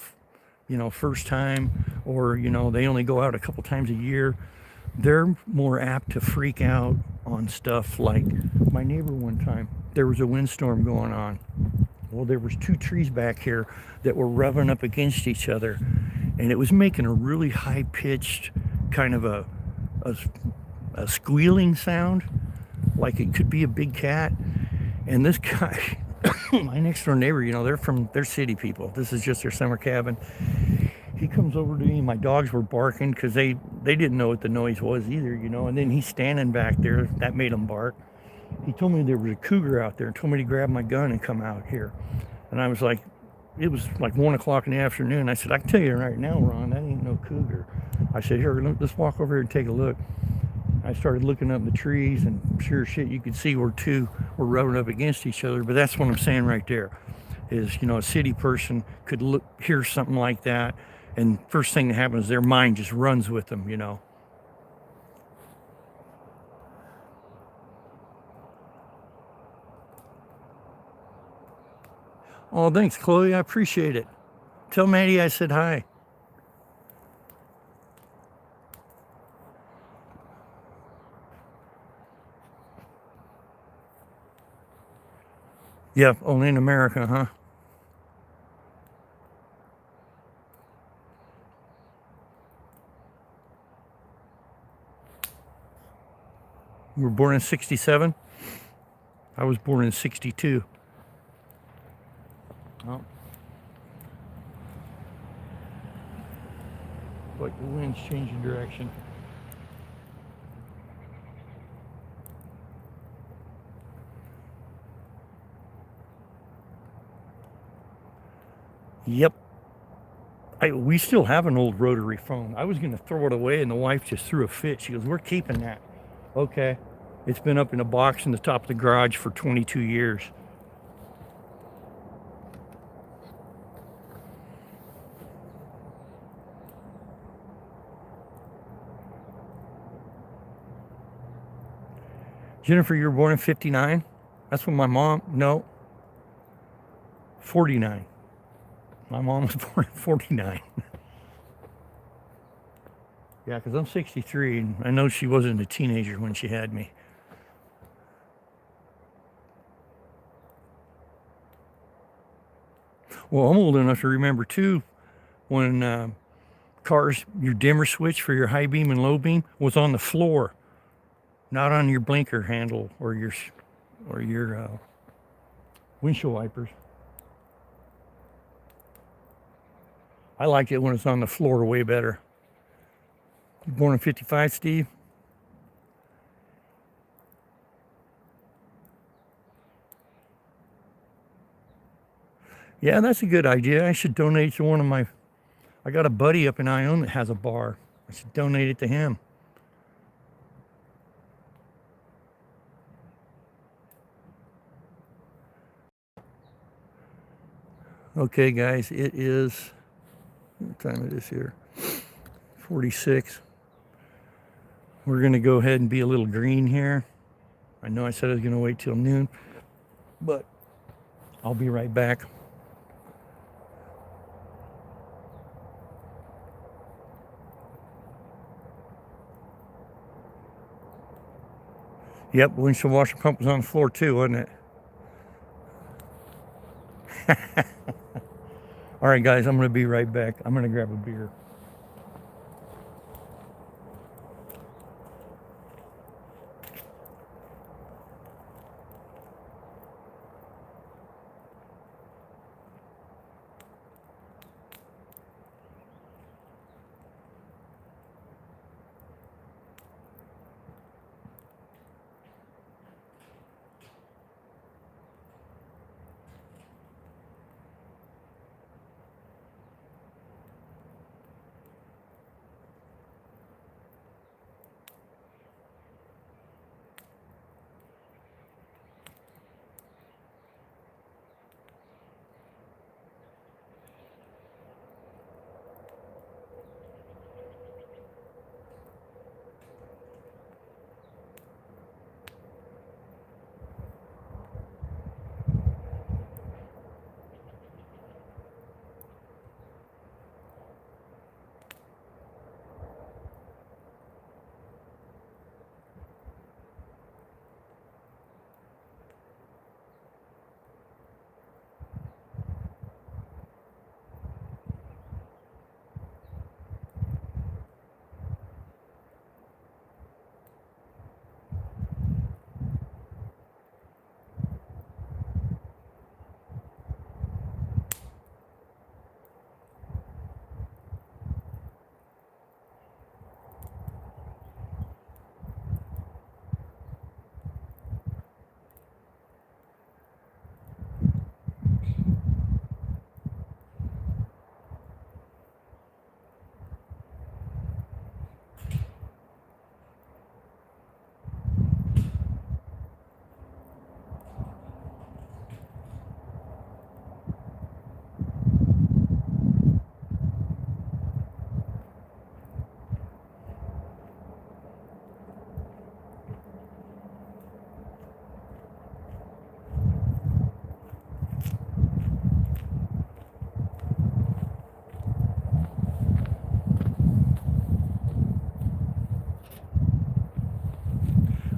first time, or they only go out a couple times a year, they're more apt to freak out on stuff like my neighbor one time. There was a windstorm going on. Well, there was two trees back here that were rubbing up against each other, and it was making a really high pitched kind of a, a squealing sound, like it could be a big cat. And this guy, my next door neighbor, they're city people. This is just their summer cabin. He comes over to me. My dogs were barking because they didn't know what the noise was either, And then he's standing back there. That made him bark. He told me there was a cougar out there and told me to grab my gun and come out here. And I was like, it was like 1 o'clock in the afternoon. I said, I can tell you right now, Ron, that ain't no cougar. I said, here, let's walk over here and take a look. I started looking up the trees, and sure shit, you could see where two were rubbing up against each other. But that's what I'm saying right there is, a city person could hear something like that, and first thing that happens, their mind just runs with them. Oh, thanks, Chloe. I appreciate it. Tell Maddie I said hi. Yeah, only in America, huh? You were born in 67? I was born in 62. Oh, like the wind's changing direction. Yep. We still have an old rotary phone. I was going to throw it away, and the wife just threw a fit. She goes, we're keeping that. Okay. It's been up in a box in the top of the garage for 22 years. Jennifer, you were born in 59? That's when no, 49. My mom was born in 49. Yeah, because I'm 63, and I know she wasn't a teenager when she had me. Well, I'm old enough to remember, too, when cars, your dimmer switch for your high beam and low beam was on the floor, not on your blinker handle or your windshield wipers. I like it when it's on the floor way better. You born in 55, Steve? Yeah, that's a good idea. I should donate to one of my. I got a buddy up in Ione that has a bar. I should donate it to him. Okay, guys, it is, what time it is here? 46. We're going to go ahead and be a little green here. I know I said I was going to wait till noon, but I'll be right back. Yep, windshield washer pump was on the floor too, wasn't it? All right, guys, I'm going to be right back. I'm going to grab a beer.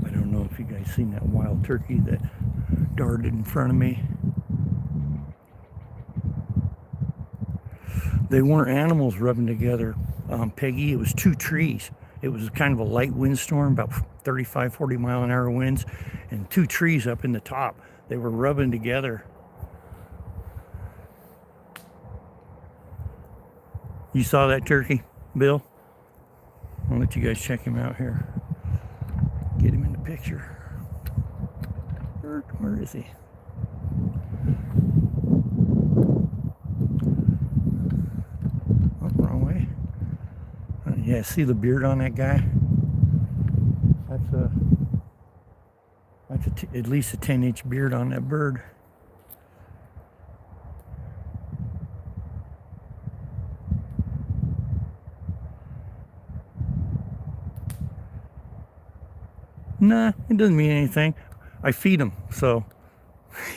I don't know if you guys seen that wild turkey that darted in front of me. They weren't animals rubbing together, Peggy. It was two trees. It was kind of a light windstorm, about 35, 40 mile an hour winds, and two trees up in the top. They were rubbing together. You saw that turkey, Bill? I'll let you guys check him out here. Get him in the picture. Where is he? Oh, wrong way. Yeah, see the beard on that guy? That's at least a 10-inch beard on that bird. Nah, it doesn't mean anything. I feed them, so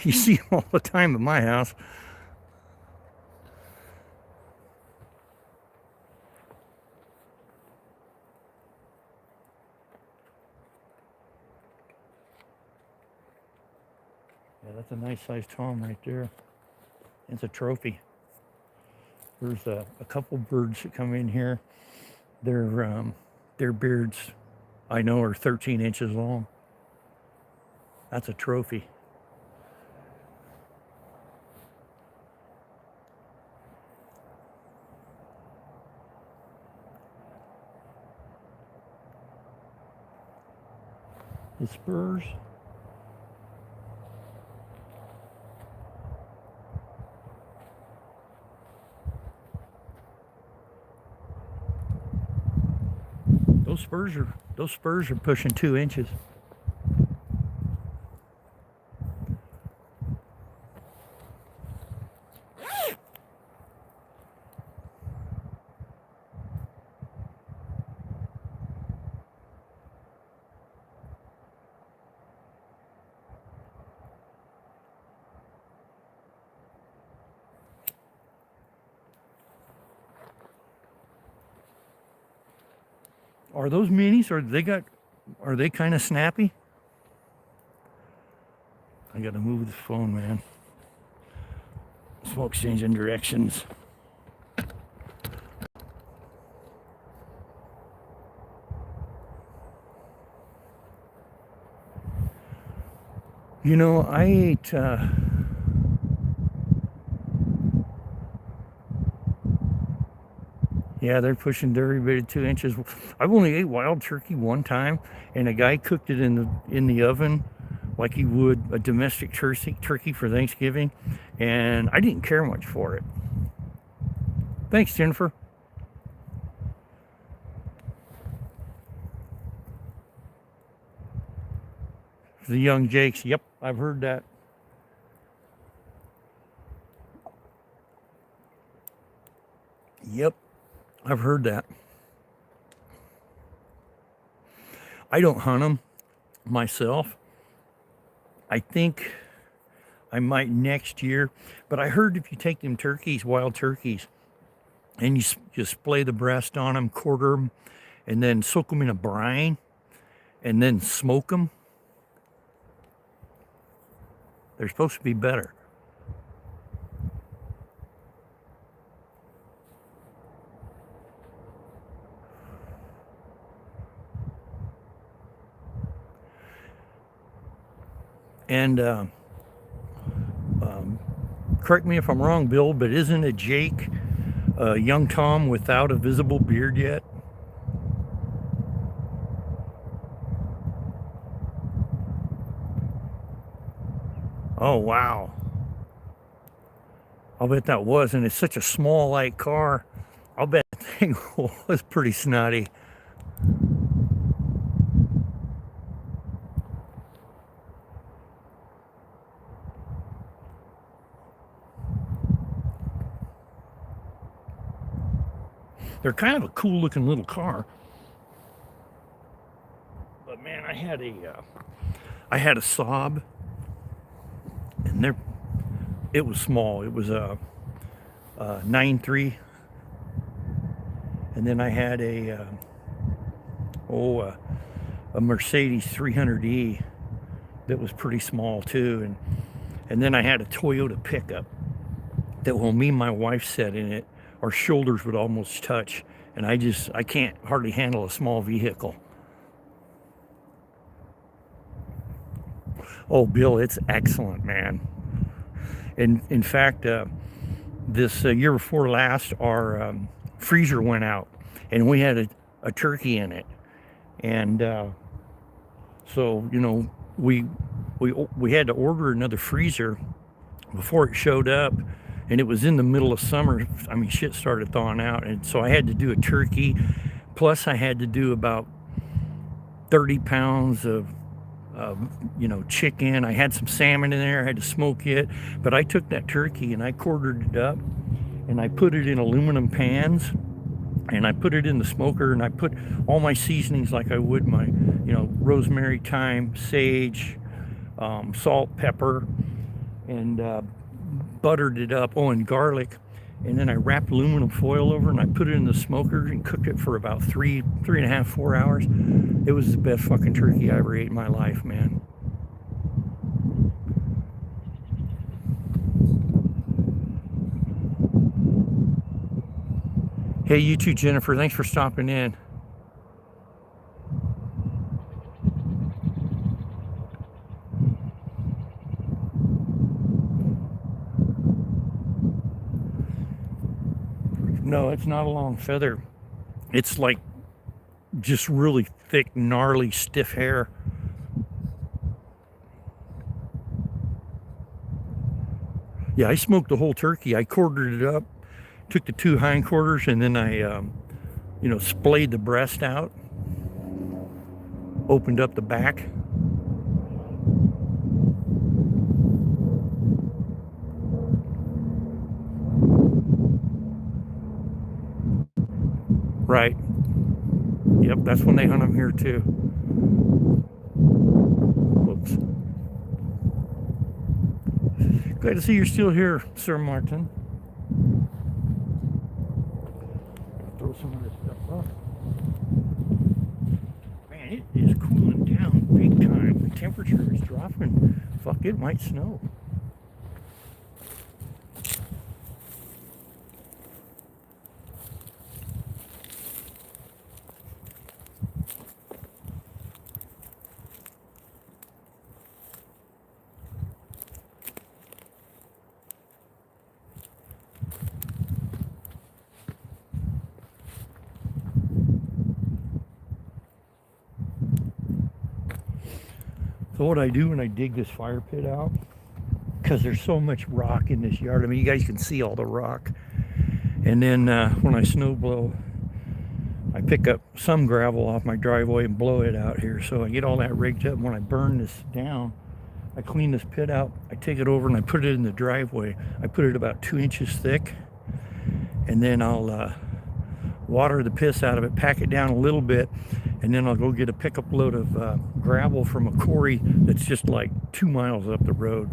you see them all the time at my house. Yeah, that's a nice sized tom right there. It's a trophy. There's a couple birds that come in here. Their beards, I know, are 13 inches long. That's a trophy. The spurs. Those spurs are pushing 2 inches. Are those minis? Are they kind of snappy? I gotta move the phone, man. Smoke's changing directions. You know, I ate, yeah, they're pushing everybody 2 inches. I've only ate wild turkey one time, and a guy cooked it in the oven like he would a domestic turkey for Thanksgiving, and I didn't care much for it. Thanks, Jennifer. The young Jakes. Yep, I've heard that. Yep, I've heard that. I don't hunt them myself. I think I might next year, but I heard if you take them turkeys, wild turkeys, and you just splay the breast on them, quarter them, and then soak them in a brine, and then smoke them, they're supposed to be better. And correct me if I'm wrong, Bill, but isn't it Jake, young Tom without a visible beard yet? Oh, wow. I'll bet that was. And it's such a small, light car. I'll bet that thing was pretty snotty. They're kind of a cool looking little car. But man, I had a Saab, and it was small. It was a 9.3, and then I had a Mercedes 300E that was pretty small too, and then I had a Toyota pickup that when me and my wife sat in it, our shoulders would almost touch, and I can't hardly handle a small vehicle. Oh, Bill, it's excellent, man. And in fact, this year before last, our freezer went out, and we had a turkey in it, and so we had to order another freezer before it showed up, and it was in the middle of summer. I mean, shit started thawing out, and so I had to do a turkey, plus I had to do about 30 pounds of chicken. I had some salmon in there. I had to smoke it, but I took that turkey and I quartered it up, and I put it in aluminum pans, and I put it in the smoker, and I put all my seasonings like I would my, rosemary, thyme, sage, salt, pepper, and buttered it up. Oh, and garlic. And then I wrapped aluminum foil over, and I put it in the smoker and cooked it for about 3.5, 4 hours. It was the best fucking turkey I ever ate in my life, man. Hey, you too, Jennifer. Thanks for stopping in. No, it's not a long feather. It's like just really thick, gnarly, stiff hair. Yeah, I smoked the whole turkey. I quartered it up, took the 2 hindquarters, and then I, splayed the breast out, opened up the back. Right. Yep, that's when they hunt them here too. Whoops. Glad to see you're still here, Sir Martin. Throw some of this stuff up. Man, it is cooling down big time. The temperature is dropping. Fuck, it might snow. So what I do when I dig this fire pit out, because there's so much rock in this yard. I mean, you guys can see all the rock. And then when I snow blow, I pick up some gravel off my driveway and blow it out here. So I get all that rigged up. When I burn this down, I clean this pit out. I take it over and I put it in the driveway. I put it about 2 inches thick. And then I'll water the piss out of it, pack it down a little bit, and then I'll go get a pickup load of gravel from a quarry that's just like 2 miles up the road,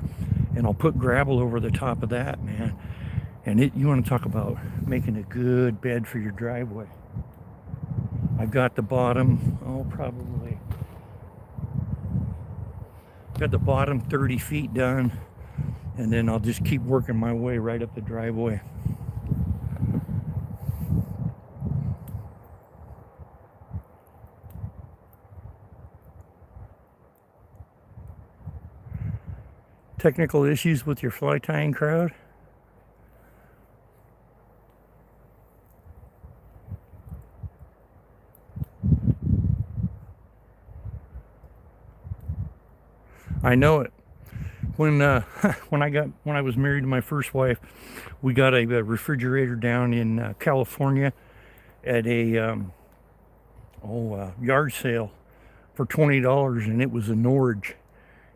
and I'll put gravel over the top of that, man. And you want to talk about making a good bed for your driveway. I've got the bottom, probably got the bottom 30 feet done, and then I'll just keep working my way right up the driveway. Technical issues with your fly tying crowd? I know it. When when I was married to my first wife, we got a refrigerator down in California at a yard sale for $20, and it was a Norge,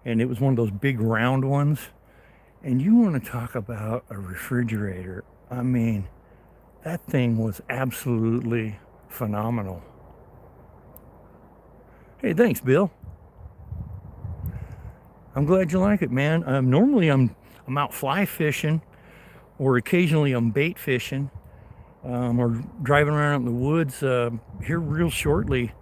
and it was one of those big round ones. And you want to talk about a refrigerator? I mean, that thing was absolutely phenomenal. Hey, thanks, Bill. I'm glad you like it, man. Normally I'm out fly fishing, or occasionally I'm bait fishing, or driving around in the woods. Here real shortly,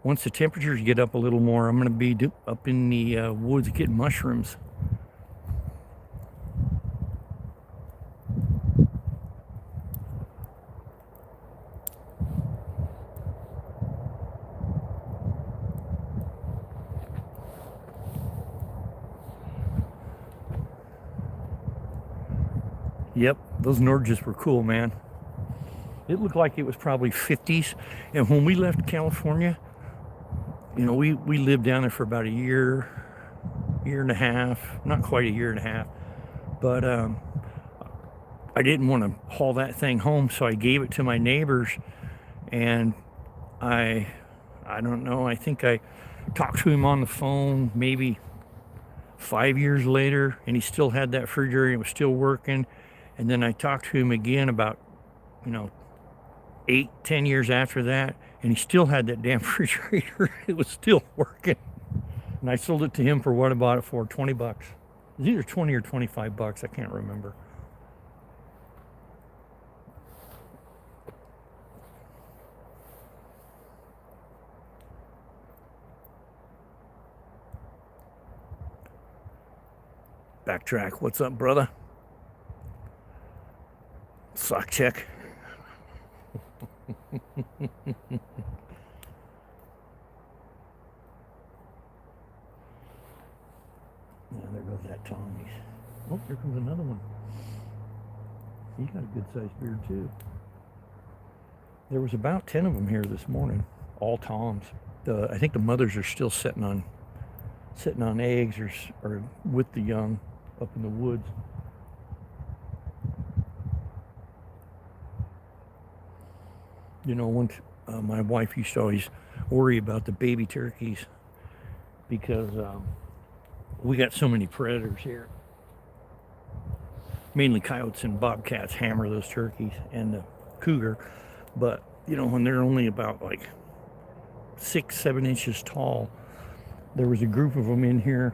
once the temperatures get up a little more, I'm going to be up in the woods getting mushrooms. Yep, those Norges were cool, man. It looked like it was probably 50s. And when we left California, you know, we lived down there for about a year and a half, not quite a year and a half. But I didn't want to haul that thing home, so I gave it to my neighbors. And I don't know, I think I talked to him on the phone maybe 5 years later, and he still had that refrigerator. It was still working. And then I talked to him again about, 8-10 years after that, and he still had that damn refrigerator. It was still working. And I sold it to him for what I bought it for, $20. It was either 20 or 25 bucks, I can't remember. Backtrack, what's up, brother? Sock check. Yeah, there goes that Tommy's. Oh, here comes another one. He's got a good sized beard too. There was about 10 of them here this morning, all Toms. I think the mothers are still sitting on eggs or with the young up in the woods. Once my wife used to always worry about the baby turkeys because we got so many predators here. Mainly coyotes and bobcats hammer those turkeys, and the cougar. But when they're only about like 6-7 inches tall, there was a group of them in here,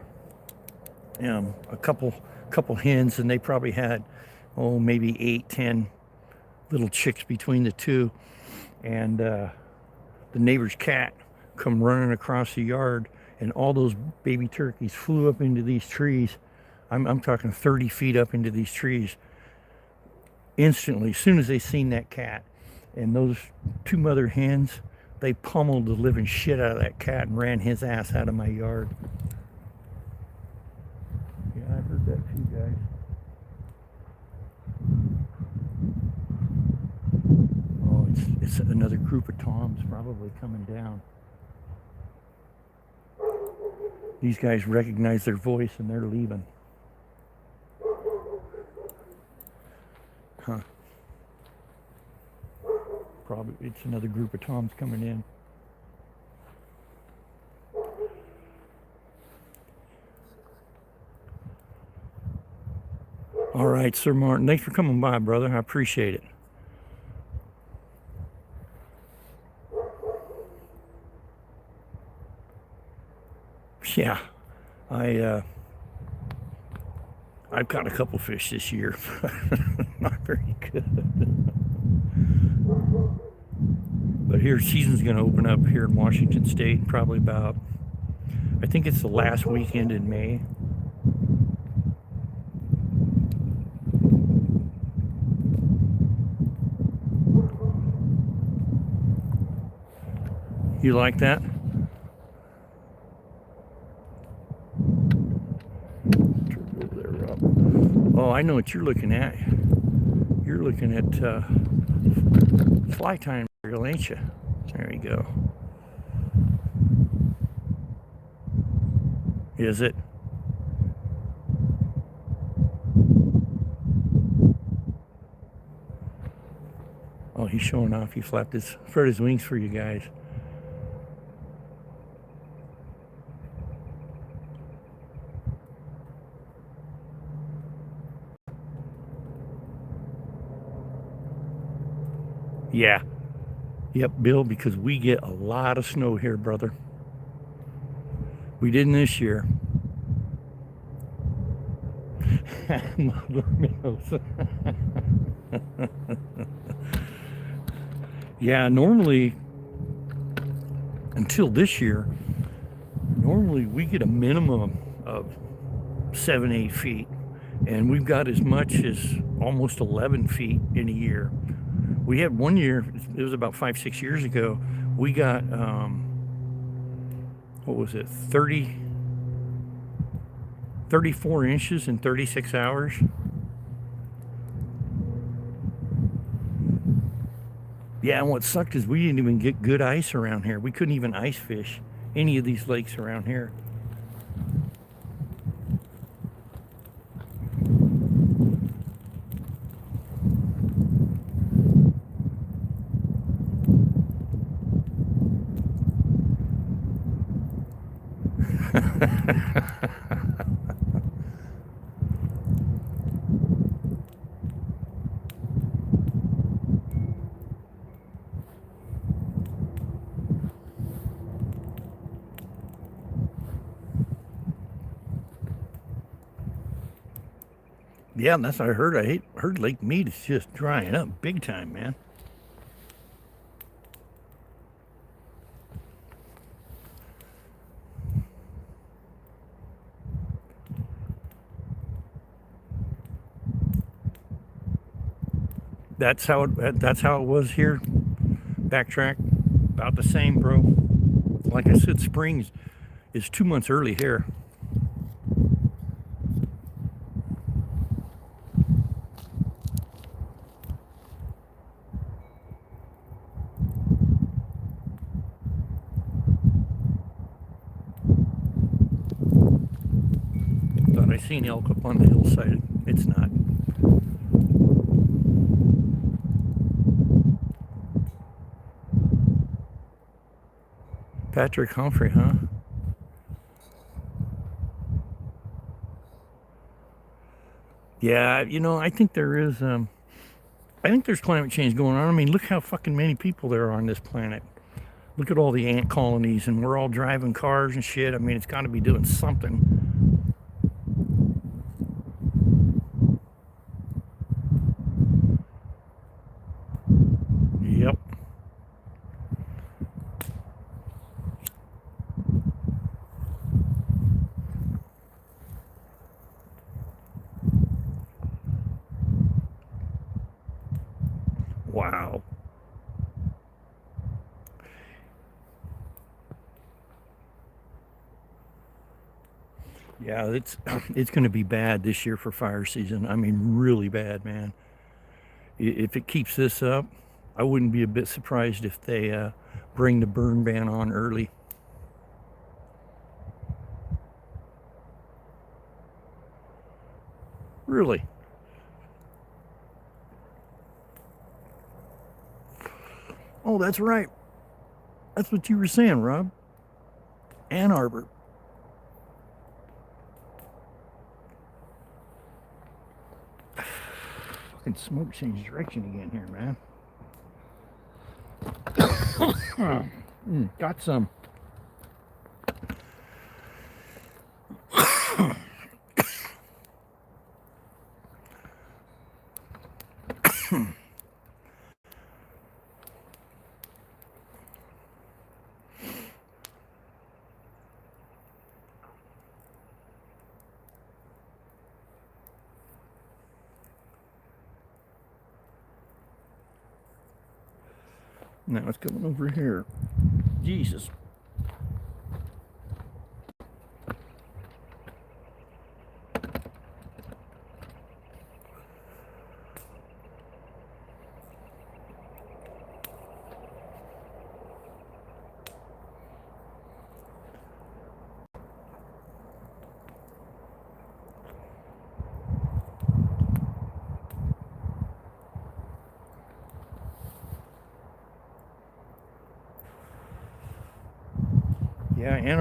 a couple hens, and they probably had maybe 8-10 little chicks between the two. And the neighbor's cat come running across the yard, and all those baby turkeys flew up into these trees. I'm talking 30 feet up into these trees instantly, as soon as they seen that cat. And those two mother hens, they pummeled the living shit out of that cat and ran his ass out of my yard. Yeah, I heard that too, guys. Oh, it's another group of toms probably coming down. These guys recognize their voice and they're leaving. Huh. Probably it's another group of toms coming in. All right, Sir Martin, thanks for coming by, brother. I appreciate it. Yeah, I've caught a couple fish this year. Not very good. But here, season's going to open up here in Washington State, probably about, I think it's the last weekend in May. You like that? Oh, I know what you're looking at. You're looking at fly time reel, ain't you? There you go. Is it? Oh, he's showing off. He spread his wings for you guys. Yeah. Yep, Bill, because we get a lot of snow here, brother. We didn't this year. Mother Mills. Yeah, normally, until this year, normally we get a minimum of 7-8 feet, and we've got as much as almost 11 feet in a year. We had one year, it was about 5-6 years ago, we got, what was it, 34 inches in 36 hours. Yeah, and what sucked is we didn't even get good ice around here. We couldn't even ice fish any of these lakes around here. Yeah, that's what I heard. I heard Lake Mead is just drying up big time, man. That's how it was here. Backtrack, about the same, bro. Like I said, spring is 2 months early here. Thought I seen elk up on the hillside. It's not. Patrick Humphrey, huh? Yeah, I think there is. I think there's climate change going on. I mean, look how fucking many people there are on this planet. Look at all the ant colonies, and we're all driving cars and shit. I mean, it's got to be doing something. Yep. Yeah, it's it's going to be bad this year for fire season. I mean, really bad, man. If it keeps this up, I wouldn't be a bit surprised if they bring the burn ban on early. Really? Oh, that's right. That's what you were saying, Rob. Ann Arbor. Fucking smoke changed direction again here, man. Got some. Now it's coming over here. Jesus. Yeah, Ann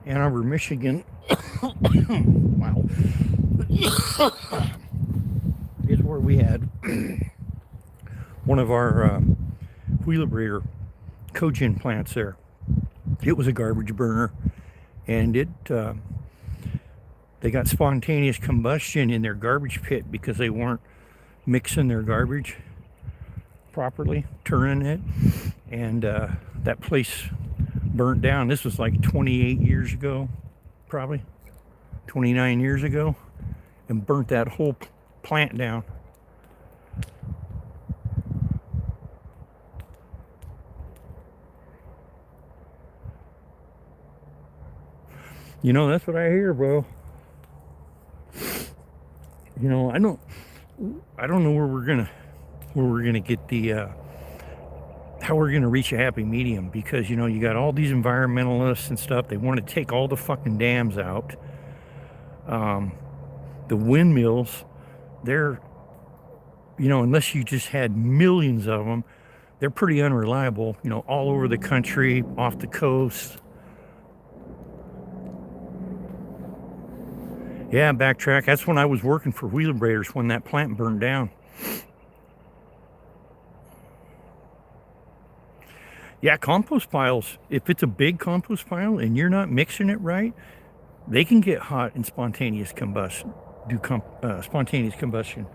Arbor, Michigan. Wow. Is where we had one of our Wheelabrator cogen plants there. It was a garbage burner, and they got spontaneous combustion in their garbage pit because they weren't mixing their garbage properly, turning it, and that place burnt down. This was like 28 years ago, probably 29 years ago, and burnt that whole plant down. You know, that's what I hear, bro. You know, I don't know where we're gonna get the how we're gonna reach a happy medium, because you know you got all these environmentalists and stuff. They want to take all the fucking dams out. The windmills, they're, you know, unless you just had millions of them, they're pretty unreliable. You know, all over the country, off the coast. Yeah, backtrack. That's when I was working for Wheelabrators when that plant burned down. Yeah, compost piles, if it's a big compost pile and you're not mixing it right, they can get hot and spontaneous combustion. Spontaneous combustion.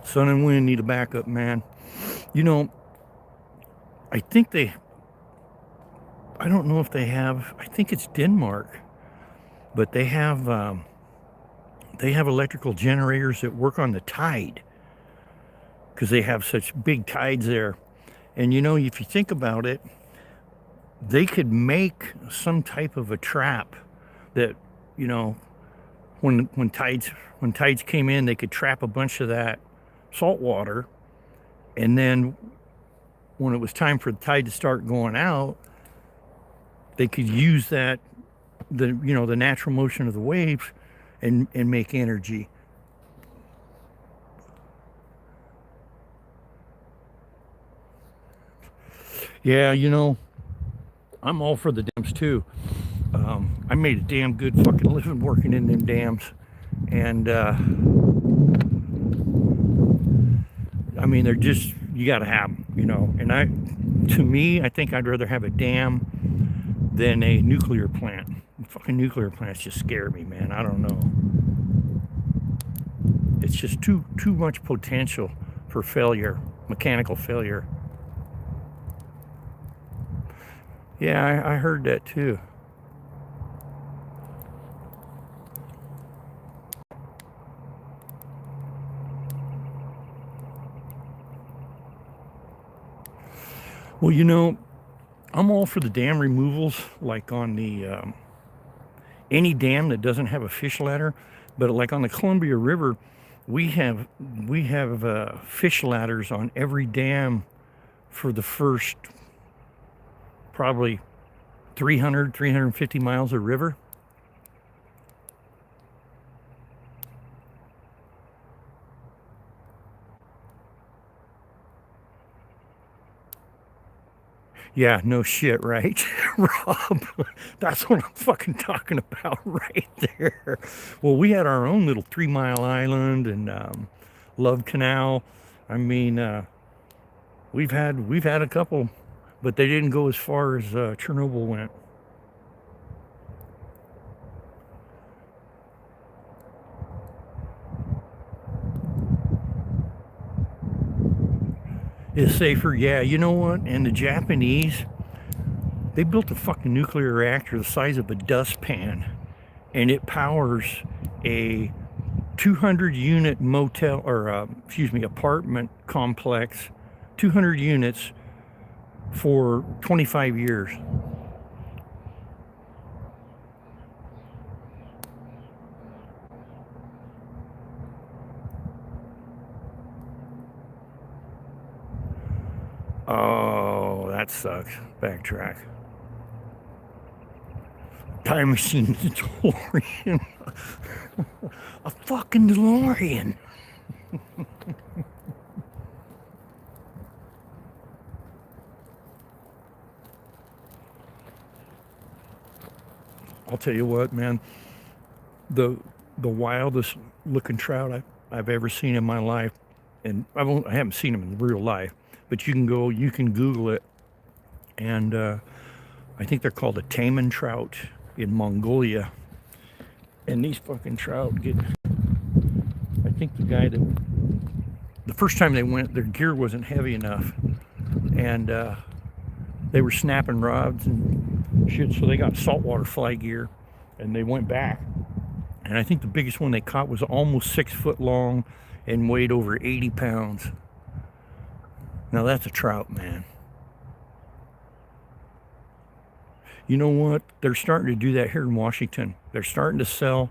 Sun and wind need a backup, man. You know, I think I don't know if they have, I think it's Denmark, but they have electrical generators that work on the tide because they have such big tides there. And you know, if you think about it, they could make some type of a trap that, you know, when tides came in, they could trap a bunch of that salt water, and then when it was time for the tide to start going out, they could use that, the natural motion of the waves, and make energy. Yeah, you know, I'm all for the dams too. I made a damn good fucking living working in them dams, and I mean, they're just, you got to have them, you know. And to me, I think I'd rather have a dam than a nuclear plant. Fucking nuclear plants just scare me, man. I don't know. It's just too much potential for failure, mechanical failure. Yeah, I heard that too. Well, you know, I'm all for the dam removals, like on the any dam that doesn't have a fish ladder. But like on the Columbia River, we have fish ladders on every dam for the first probably 300, 350 miles of river. Yeah, no shit, right? Rob, that's what I'm fucking talking about right there. Well, we had our own little 3 Mile Island and Love Canal. I mean, we've had a couple, but they didn't go as far as Chernobyl went. Is safer, yeah. You know what? And the Japanese, they built a fucking nuclear reactor the size of a dustpan, and it powers a 200 unit motel or excuse me apartment complex, 200 units for 25 years. Oh, that sucks. Backtrack. Time machine DeLorean. A fucking DeLorean. I'll tell you what, man. The the wildest looking trout I've ever seen in my life, and I haven't seen them in real life, but you can Google it, and I think they're called a Taman trout in Mongolia. And these fucking trout get. I think the first time they went, their gear wasn't heavy enough, and they were snapping rods and shit, so they got saltwater fly gear, and they went back. And I think the biggest one they caught was almost 6 foot long and weighed over 80 pounds. Now that's a trout, man. You know what? They're starting to do that here in Washington. They're starting to sell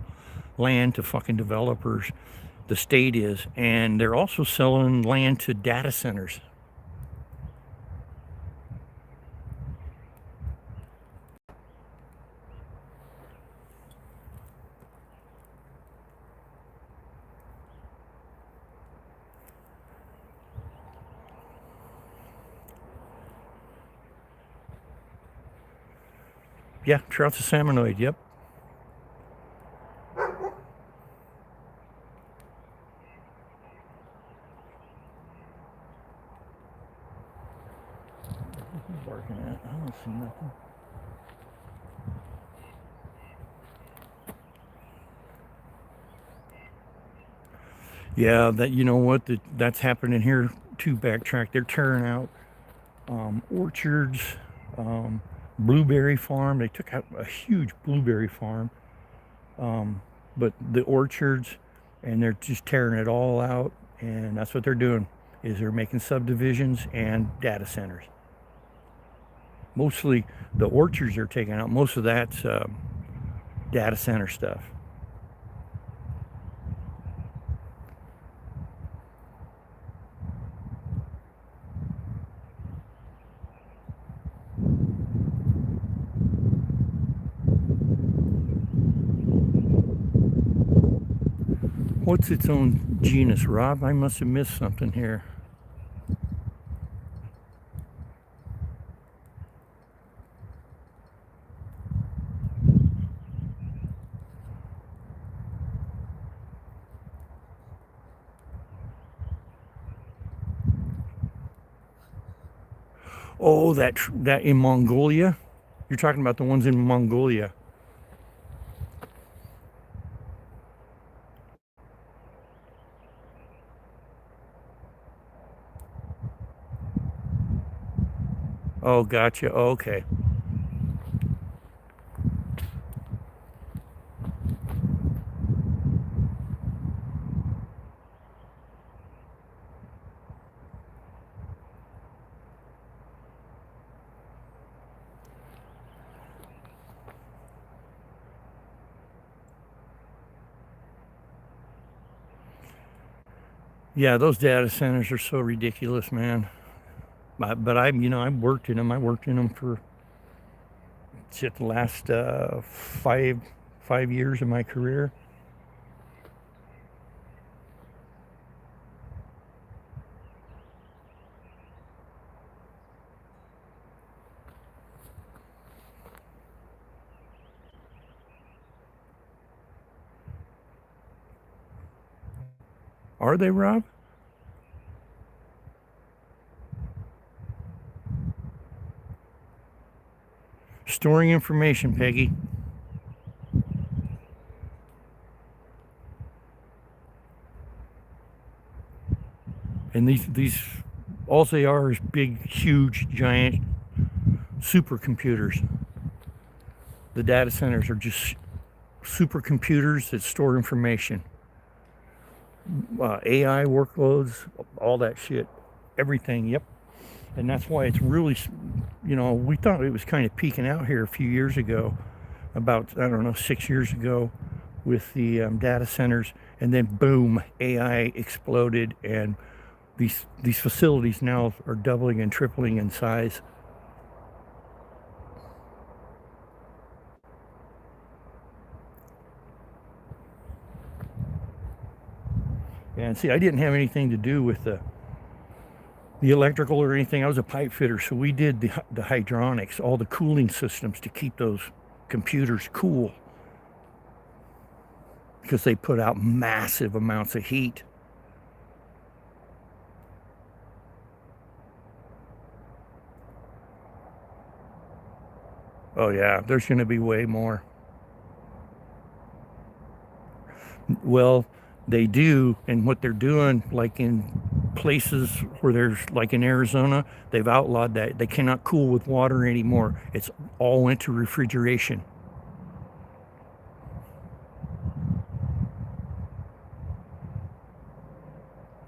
land to fucking developers. The state is. And they're also selling land to data centers. Yeah, trout's a salmonoid, yep. Barking at? I don't see nothing. Yeah, that you know what? That's happening here too. Backtrack. They're tearing out orchards, um, blueberry farm. They took out a huge blueberry farm, but the orchards, and they're just tearing it all out. And that's what they're doing is they're making subdivisions and data centers. Mostly the orchards are taking out. Most of that's data center stuff. What's its own genus, Rob? I must have missed something here. Oh, that in Mongolia. You're talking about the ones in Mongolia. Oh, gotcha. Oh, okay. Yeah, those data centers are so ridiculous, man. But I worked in them. I worked in them for shit the last 5 years of my career. Are they, Rob? Storing information, Peggy. And these all they are is big, huge, giant supercomputers. The data centers are just supercomputers that store information. AI workloads, all that shit, everything. Yep. And that's why it's really, we thought it was kind of peaking out here a few years ago, about, I don't know, 6 years ago with the data centers. And then boom, AI exploded, and these facilities now are doubling and tripling in size. And see, I didn't have anything to do with the electrical or anything. I was a pipe fitter, so we did the hydronics, all the cooling systems to keep those computers cool, because they put out massive amounts of heat. Oh yeah, there's going to be way more. Well, they do, and what they're doing, like in places where there's, like in Arizona, they've outlawed that. They cannot cool with water anymore. It's all into refrigeration.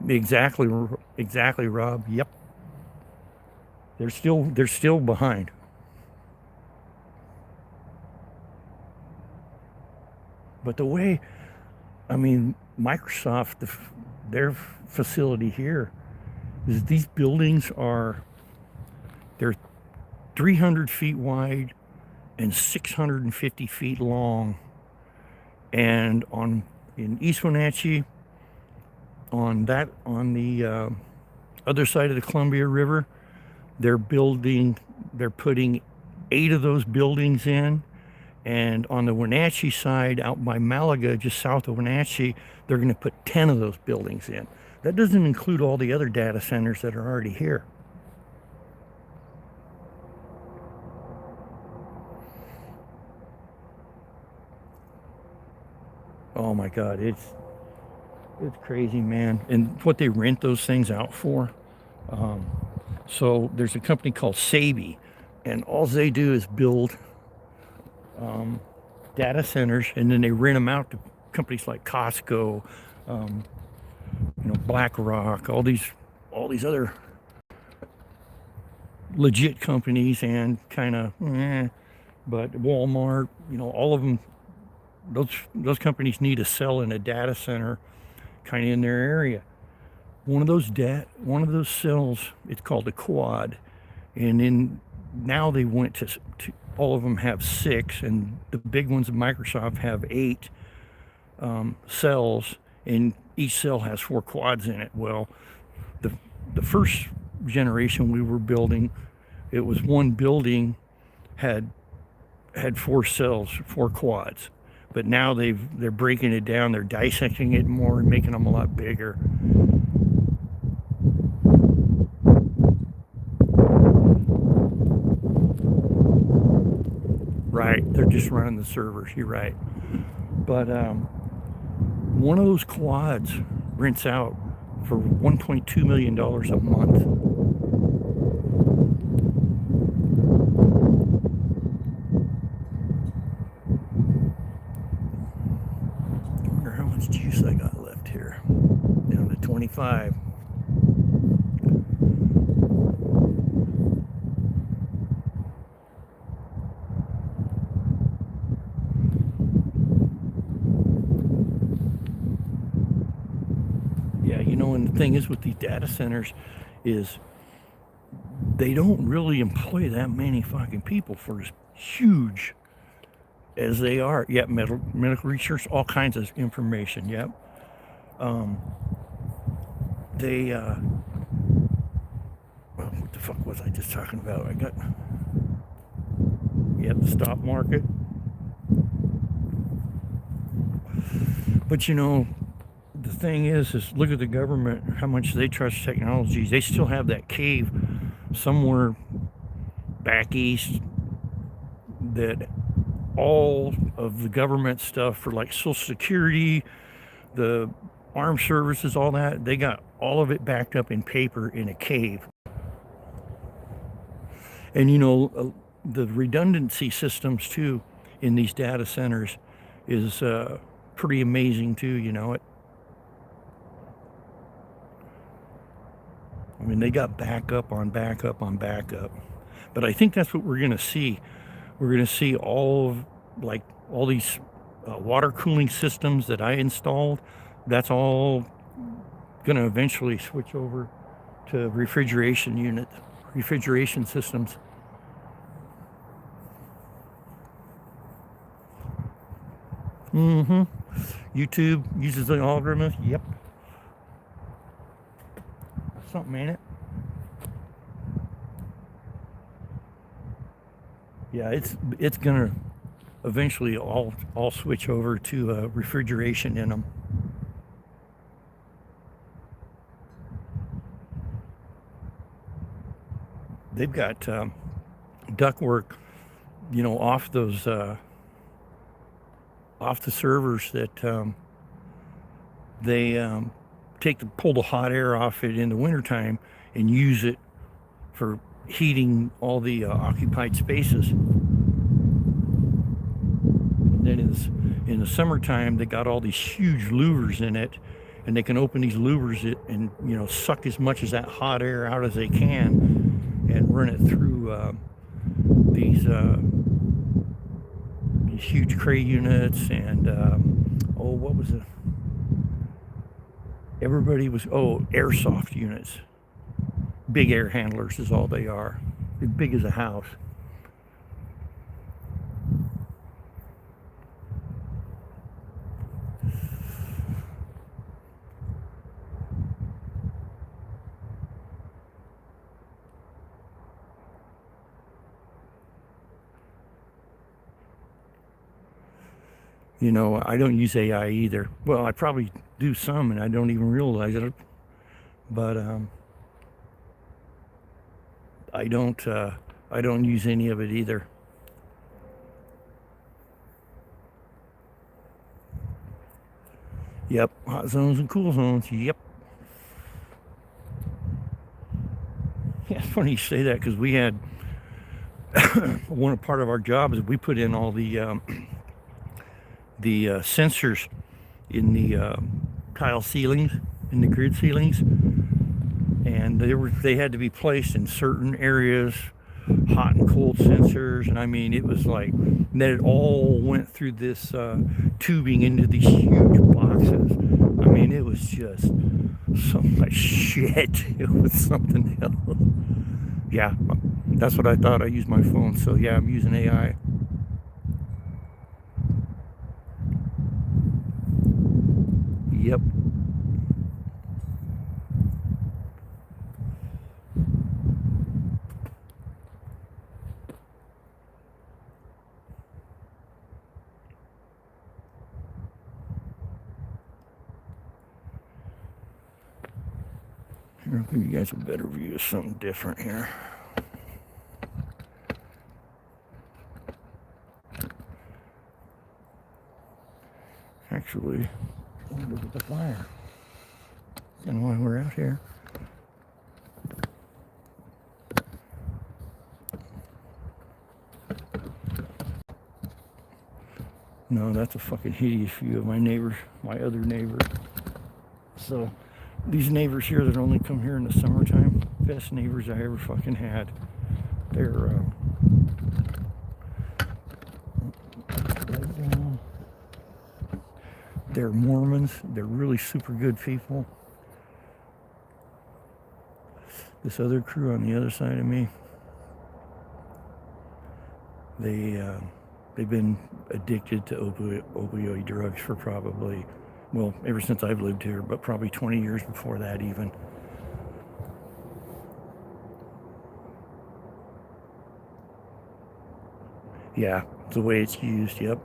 Exactly, exactly, Rob. Yep. They're still behind. But the way, I mean, Microsoft, their facility here is, these buildings are, they're 300 feet wide and 650 feet long. And in East Wenatchee, on the other side of the Columbia River, they're putting 8 of those buildings in. And on the Wenatchee side, out by Malaga, just south of Wenatchee, they're going to put 10 of those buildings in. That doesn't include all the other data centers that are already here. Oh my God, it's crazy, man. And what they rent those things out for. So there's a company called Saby, and all they do is build data centers, and then they rent them out to companies like Costco, BlackRock, all these other legit companies, and kind of, but Walmart, all of them. Those companies need a cell in a data center, kind of in their area. One of those cells, it's called a quad, and now they went to all of them have 6, and the big ones of Microsoft have 8 cells, and each cell has 4 quads in it. Well, the the first generation we were building, it was one building had 4 cells, 4 quads. But now they're breaking it down, they're dissecting it more and making them a lot bigger. Right, they're just running the servers. You're right. But one of those quads rents out for $1.2 million a month. I wonder how much juice I got left here. Down to 25. Yeah, and the thing is with these data centers is they don't really employ that many fucking people for as huge as they are. Yep, medical research, all kinds of information. Yep. They, well, what the fuck was I just talking about? I got, yeah, the stock market. But you know, the thing is look at the government, how much they trust technology. They still have that cave somewhere back east that all of the government stuff for like Social Security, the armed services, all that, they got all of it backed up in paper in a cave. And you know, the redundancy systems too in these data centers is pretty amazing too, you know it. I mean, they got backup on backup on backup. But I think that's what we're going to see. We're going to see all these water cooling systems that I installed. That's all going to eventually switch over to refrigeration systems. YouTube uses the algorithm. Yep. Something, ain't it? Yeah, it's gonna eventually all switch over to refrigeration in them. They've got ductwork, you know, off those off the servers that they pull the hot air off it in the wintertime and use it for heating all the occupied spaces. And then in the summertime, they got all these huge louvers in it, and they can open these louvers and, you know, suck as much as that hot air out as they can and run it through these huge Cray units and oh, what was it? Airsoft units. Big air handlers is all they are. As big as a house. You know, I don't use AI either. Well, I probably do some and I don't even realize it. But I don't use any of it either. Yep, hot zones and cool zones. Yep. Yeah, it's funny you say that because we had one part of our job is we put in all the sensors in the tile ceilings, in the grid ceilings, and they had to be placed in certain areas, hot and cold sensors, and I mean it was like, and then it all went through this tubing into these huge boxes. I mean it was just so much shit. It was something else. Yeah, that's what I thought. I used my phone, so yeah, I'm using AI. Yep. Here, I'll give you guys a better view of something different here. Actually, look at the fire. And while we're out here, no, that's a fucking hideous view of my neighbors, my other neighbors. So these neighbors here that only come here in the summertime, best neighbors I ever fucking had. They're Mormons. They're really super good people. This other crew on the other side of me, they they've been addicted to opioid drugs for probably, well, ever since I've lived here, but probably 20 years before that even. Yeah, the way it's used, yep.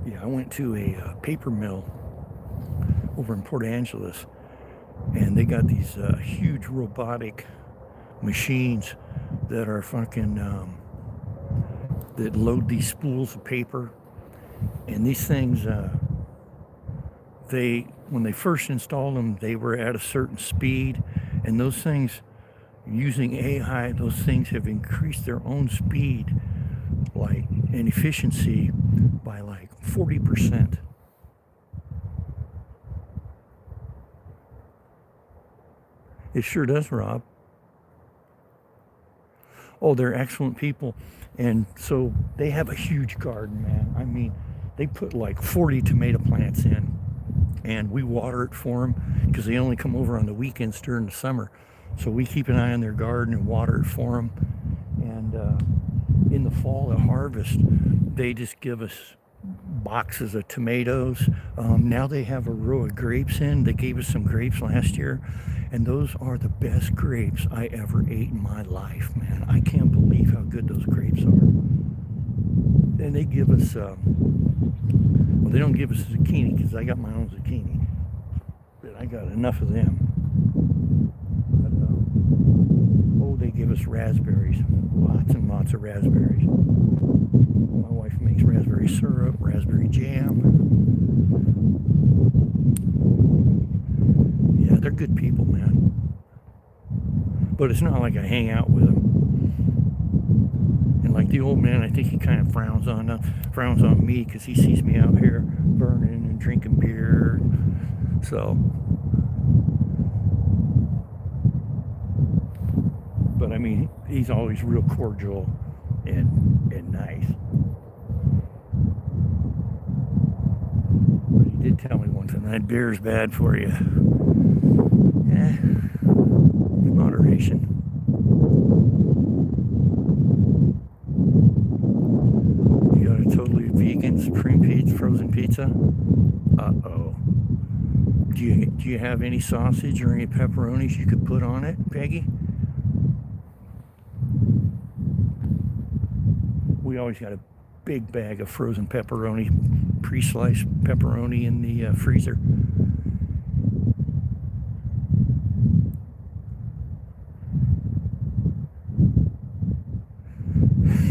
Yeah, I went to a paper mill over in Port Angeles, and they got these huge robotic machines that are fucking that load these spools of paper. And these things, they when they first installed them, they were at a certain speed, and those things, using AI, those things have increased their own speed, like, and efficiency by like 40%. It sure does, Rob. Oh, they're excellent people. And so they have a huge garden, man. I mean, they put like 40 tomato plants in, and we water it for them because they only come over on the weekends during the summer. So we keep an eye on their garden and water it for them. And in the fall, at harvest, they just give us boxes of tomatoes. Now they have a row of grapes in. They gave us some grapes last year, and those are the best grapes I ever ate in my life, man. I can't believe how good those grapes are. And they give us, well, they don't give us zucchini because I got my own zucchini, but I got enough of them. But, oh, they give us raspberries, lots and lots of raspberries. My wife makes raspberry syrup, raspberry jam. Yeah, they're good people, man. But it's not like I hang out with them. And like the old man, I think he kind of frowns on me because he sees me out here burning and drinking beer. So, but I mean, he's always real cordial and nice. But he did tell me one time that beer is bad for you. Eh, moderation. You got a totally vegan Supreme Pizza, frozen pizza? Uh-oh. Do you have any sausage or any pepperonis you could put on it, Peggy? We always got a big bag of frozen pepperoni, pre-sliced pepperoni in the freezer.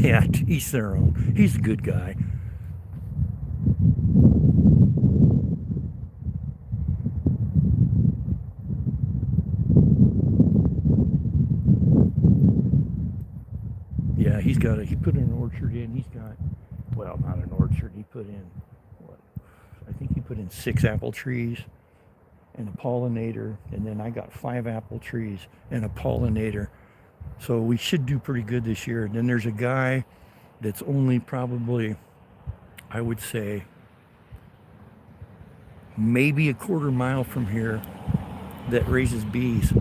Yeah, to each their own. He's a good guy. Yeah, he put an orchard in. He's got, well, not an orchard. He put in, what, I think he put in 6 apple trees and a pollinator. And then I got 5 apple trees and a pollinator. So we should do pretty good this year. And then there's a guy that's only probably, I would say, maybe a quarter mile from here that raises bees.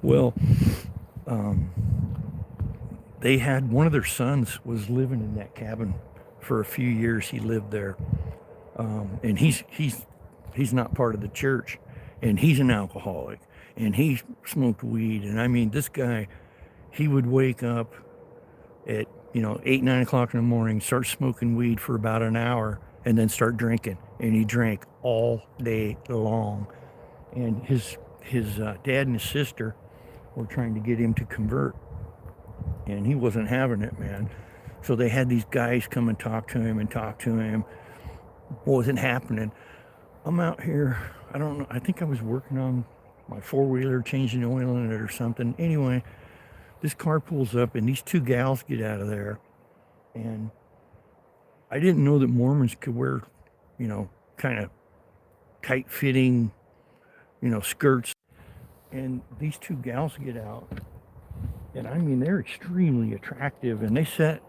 Well, they had one of their sons was living in that cabin for a few years. He lived there, and he's not part of the church, and he's an alcoholic, and he smoked weed. And I mean, this guy, he would wake up at 8, 9 o'clock in the morning, start smoking weed for about an hour, and then start drinking. And he drank all day long. And his dad and his sister were trying to get him to convert, and he wasn't having it, man. So they had these guys come and talk to him and talk to him. Wasn't happening. I'm out here, I don't know, I think I was working on my four-wheeler, changing the oil in it or something. Anyway, this car pulls up and these two gals get out of there. And I didn't know that Mormons could wear, kind of tight-fitting, skirts. And these two gals get out. And I mean, they're extremely attractive. And they sat,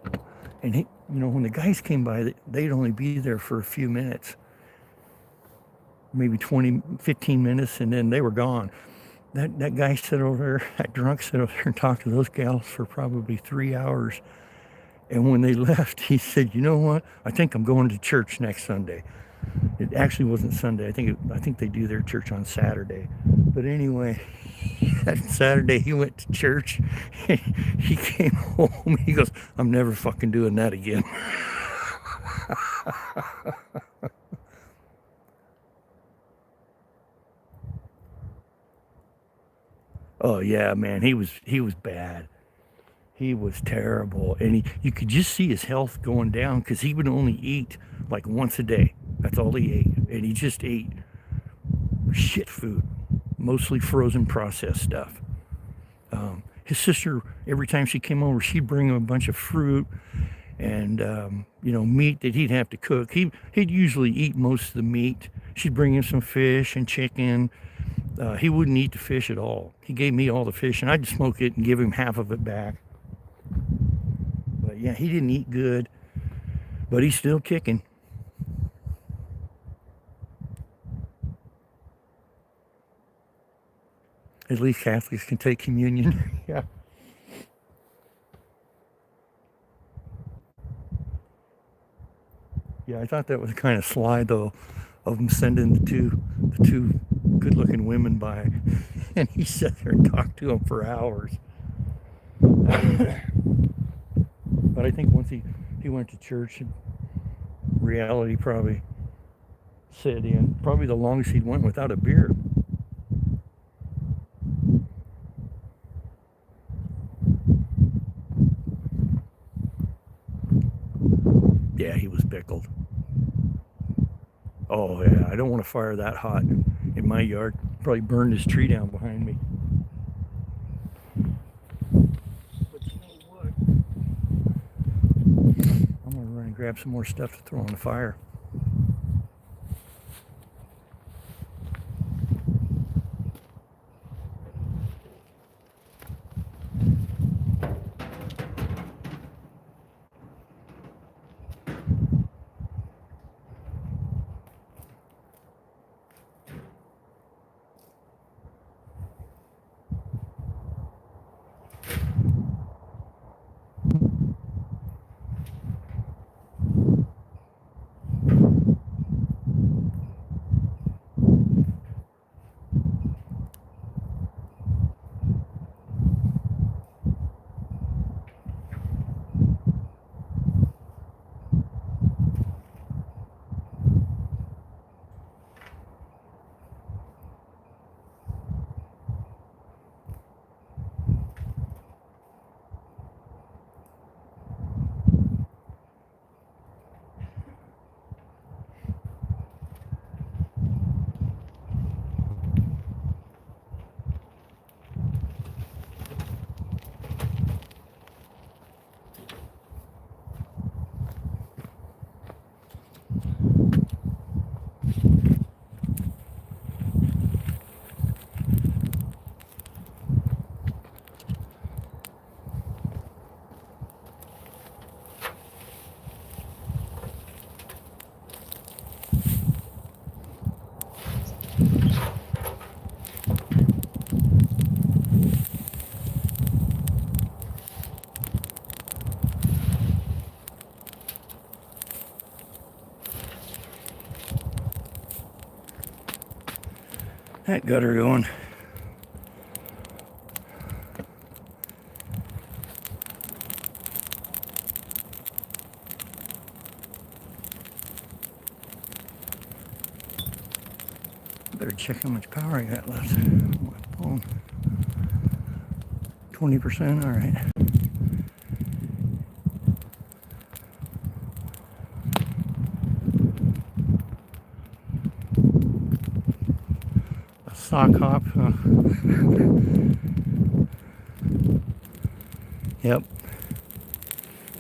and when the guys came by, they'd only be there for a few minutes. Maybe 20, 15 minutes, and then they were gone. That guy sat over there, that drunk sat over there and talked to those gals for probably 3 hours. And when they left, he said, "You know what? I think I'm going to church next Sunday." It actually wasn't Sunday. I think they do their church on Saturday. But anyway, that Saturday he went to church. He came home. He goes, "I'm never fucking doing that again." Oh yeah, man, he was bad. He was terrible, and you could just see his health going down because he would only eat like once a day. That's all he ate, and he just ate shit food, mostly frozen processed stuff. His sister, every time she came over, she'd bring him a bunch of fruit and meat that he'd have to cook. He'd usually eat most of the meat. She'd bring him some fish and chicken. He wouldn't eat the fish at all. He gave me all the fish, and I'd smoke it and give him half of it back. But yeah, he didn't eat good, but he's still kicking. At least Catholics can take communion. Yeah. Yeah, I thought that was kind of sly though, of him sending the two good-looking women by, and he sat there and talked to them for hours. But I think once he went to church, reality probably set in. Probably the longest he'd went without a beer. Yeah, he was pickled. Oh yeah, I don't want to fire that hot in my yard. Probably burned his tree down behind me. But you know what? I'm gonna run and grab some more stuff to throw on the fire. That gutter going. Better check how much power I got left on my phone. 20%, all right. A sock hop. Yep.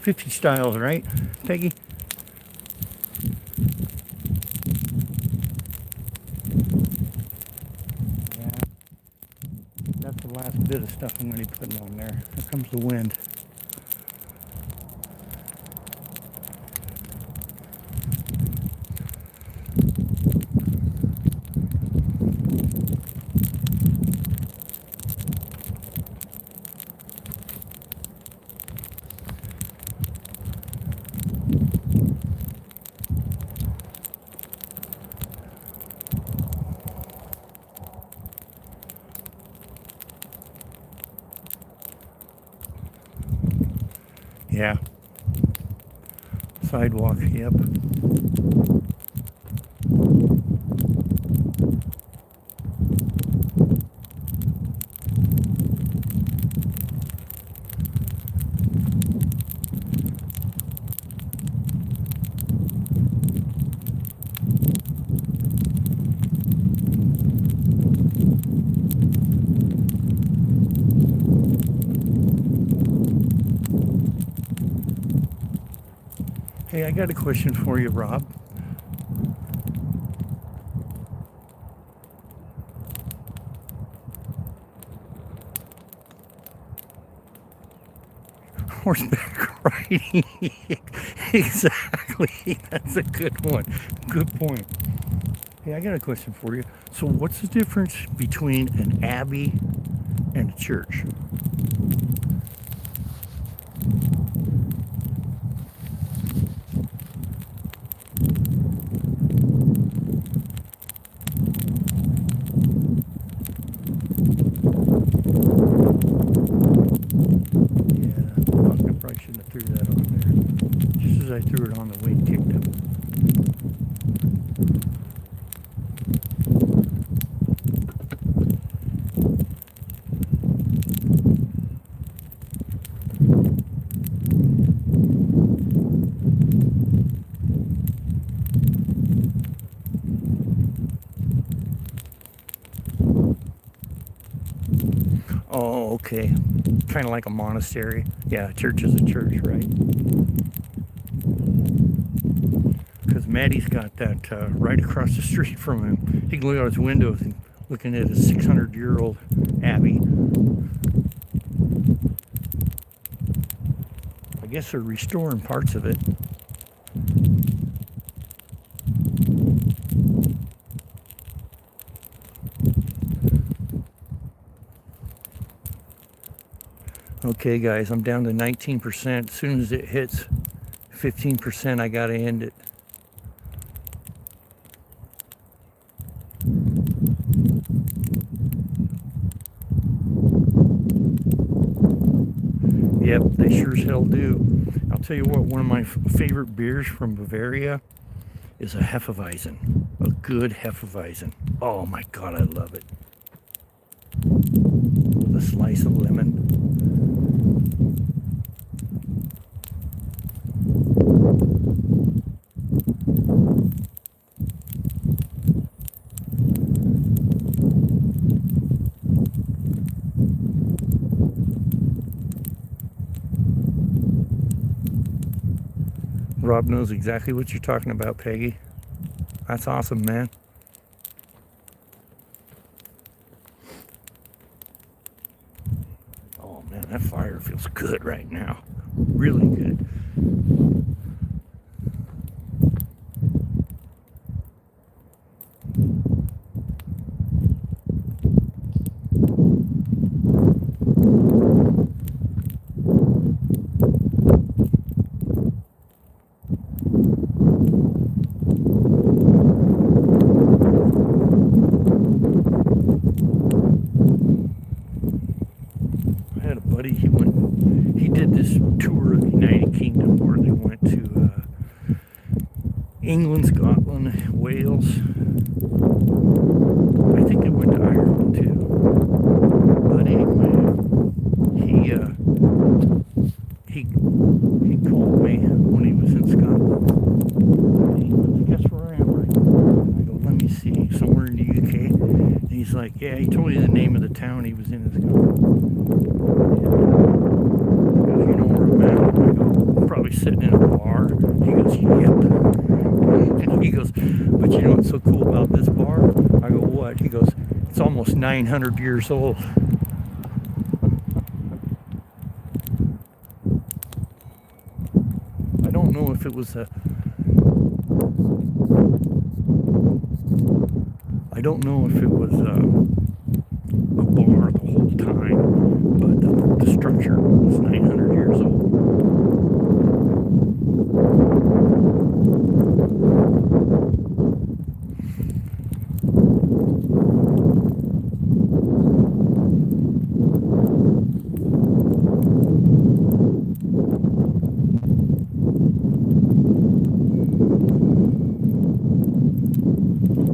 50 styles, right, Peggy? Yeah. That's the last bit of stuff I'm going to be putting on there. Here comes the wind. Yeah. Sidewalk, yep. Hey, I got a question for you, Rob. Horseback riding. Exactly. That's a good one. Good point. Hey, I got a question for you. So, what's the difference between an abbey and a church? Yeah, fuck, I probably shouldn't have threw that on there. Just as I threw it on, the wind kicked up. Oh, okay. Kind of like a monastery. Yeah, a church is a church, right? Because Maddie's got that right across the street from him. He can look out his windows and looking at a 600-year-old abbey. I guess they're restoring parts of it. Okay, guys, I'm down to 19%. As soon as it hits 15%, I gotta end it. Yep, they sure as hell do. I'll tell you what, one of my favorite beers from Bavaria is a Hefeweizen. A good Hefeweizen. Oh my God, I love it. With a slice of lemon. Rob knows exactly what you're talking about, Peggy. That's awesome, man. Oh man, that fire feels good right now. Really good. He did this tour of the United Kingdom where they went to England, Scotland, Wales. I think they went to Ireland too. But anyway, he called me when he was in Scotland. He goes, guess where I am right now? And I go, let me see, somewhere in the UK. And he's like, yeah, he told me the name of the town he was in Scotland. He goes, you know where I'm at? I go, probably sitting in a bar. He goes, yep. And he goes, but you know what's so cool about this bar? I go, what? He goes, it's almost 900 years old. I don't know if it was a I don't know if it was a bar the whole time, but the structure was 900 years old.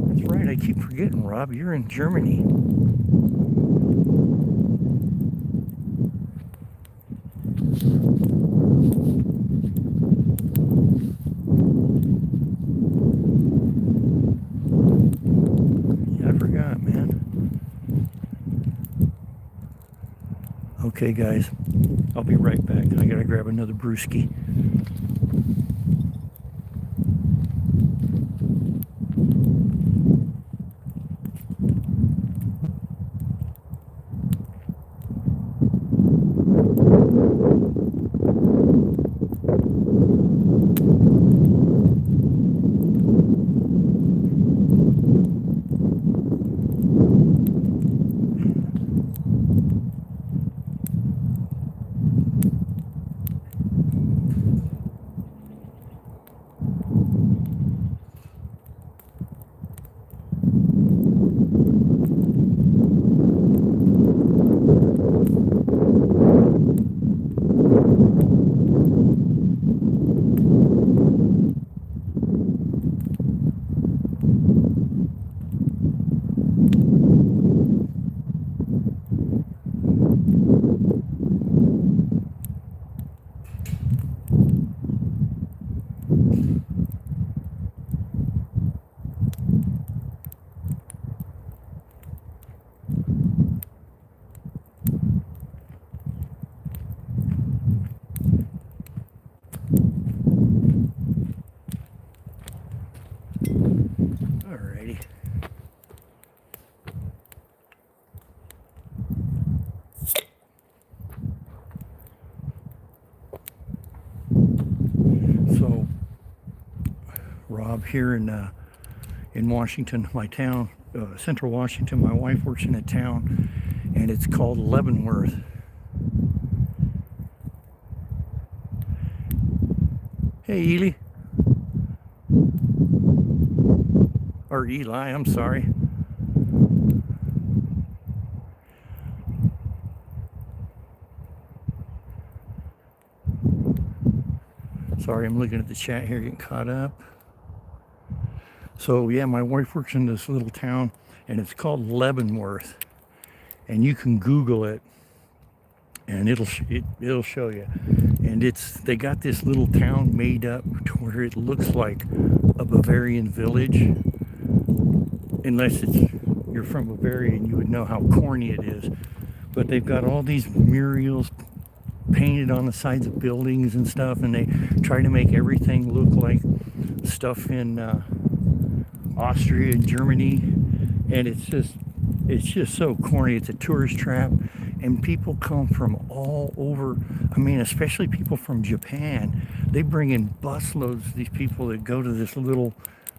That's right, I keep forgetting, Rob, you're in Germany. Yeah, I forgot, man. Okay, guys, I'll be right back. I gotta grab another brewski. Alrighty. So, Rob, here in Washington, my town, Central Washington, my wife works in a town, and it's called Leavenworth. Hey, Ely. Or Eli, I'm sorry. Sorry, I'm looking at the chat here, getting caught up. So yeah, my wife works in this little town, and it's called Leavenworth, and you can Google it, and it'll show you. And they got this little town made up to where it looks like a Bavarian village, unless you're from Bavaria and you would know how corny it is. But they've got all these murals painted on the sides of buildings and stuff, and they try to make everything look like stuff in Austria and Germany, and it's just so corny. It's a tourist trap, and people come from all over. I mean, especially people from Japan. They bring in busloads, these people that go to this little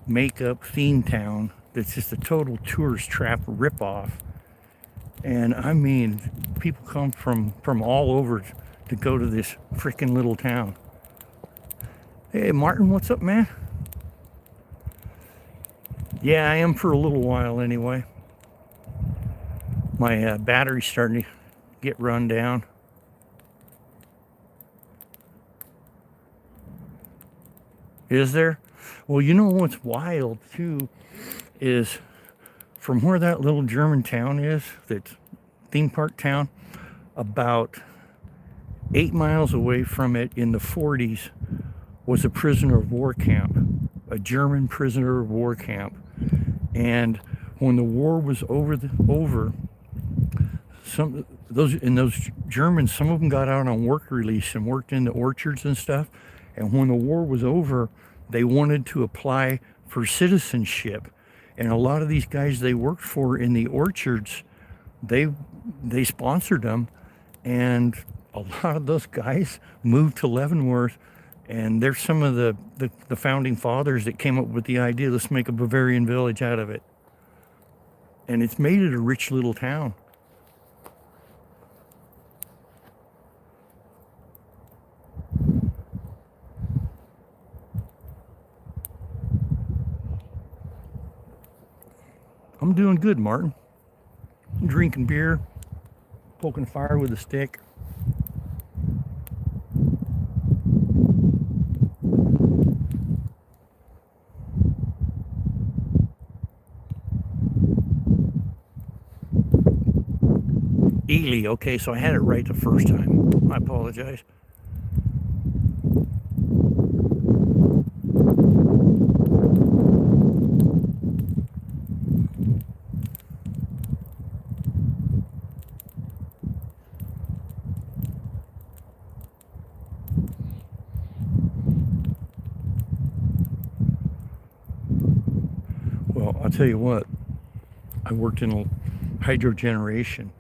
make-up theme town that's just a total tourist trap ripoff. And I mean, people come from all over to go to this freaking little town. Hey, Martin, what's up, man? Yeah, I am for a little while anyway. My battery's starting to get run down. Is there? Well, you know what's wild too is from where that little German town is, that theme park town, about 8 miles away from it in the 40s was a prisoner of war camp, a German prisoner of war camp. And when the war was over, those Germans, some of them got out on work release and worked in the orchards and stuff. And when the war was over, they wanted to apply for citizenship. And a lot of these guys they worked for in the orchards, they sponsored them, and a lot of those guys moved to Leavenworth. And they're some of the founding fathers that came up with the idea, let's make a Bavarian village out of it. And it's made it a rich little town. I'm doing good, Martin. I'm drinking beer, poking fire with a stick. Ely, okay, so I had it right the first time. I apologize. Well, I'll tell you what, I worked in hydro generation,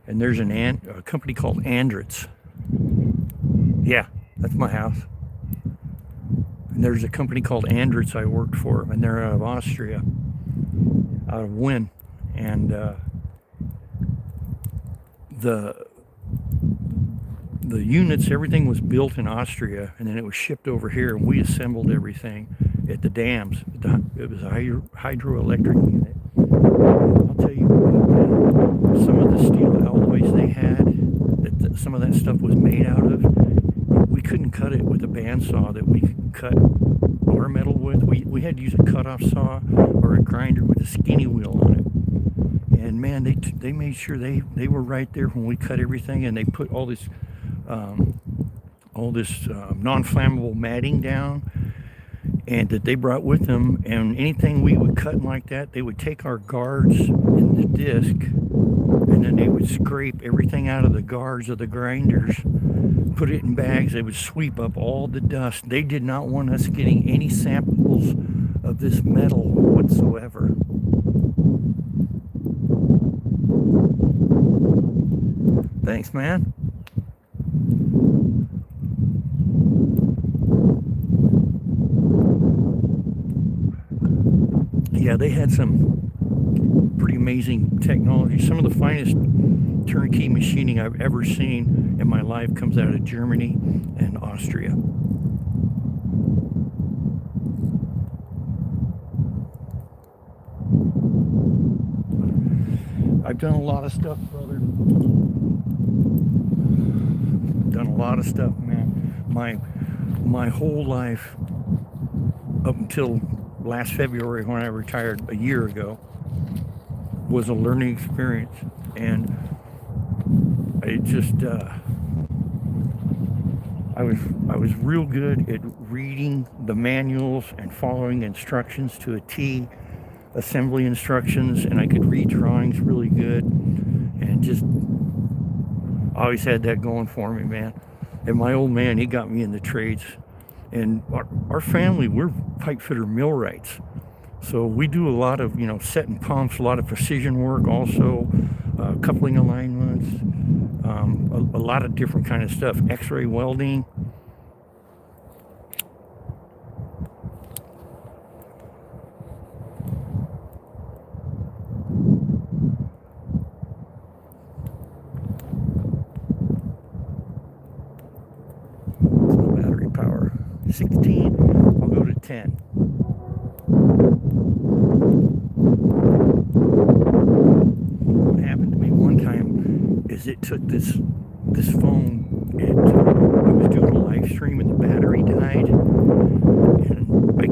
and there's a company called Andritz. Yeah, that's my house. And there's a company called Andritz I worked for, and they're out of Austria, out of Wien. And the units, everything was built in Austria, and then it was shipped over here, and we assembled everything at the dams. It was a hydroelectric unit. I'll tell you what, man, some of the steel alloys they had, some of that stuff was made out of, we couldn't cut it with a bandsaw that we could cut our metal with. We had to use a cutoff saw or a grinder with a skinny wheel on it. And man, they made sure they were right there when we cut everything, and they put all this non-flammable matting down, and that they brought with them. And anything we would cut like that, they would take our guards in the disc, and then they would scrape everything out of the guards of the grinders, put it in bags. They would sweep up all the dust. They did not want us getting any samples of this metal whatsoever. Thanks, man. Yeah, they had some pretty amazing technology. Some of the finest turnkey machining I've ever seen in my life comes out of Germany and Austria. I've done a lot of stuff, brother. Done a lot of stuff, man. My whole life, up until last February when I retired a year ago, was a learning experience. And it just, I was real good at reading the manuals and following instructions to a T, assembly instructions, and I could read drawings really good, and just always had that going for me, man. And my old man, he got me in the trades. And our family, we're pipe fitter millwrights. So we do a lot of, setting pumps, a lot of precision work, also coupling alignments, a lot of different kind of stuff, x-ray welding. Battery power, 16, I'll go to 10. What happened to me one time is it took this phone, I was doing a live stream and the battery died, and I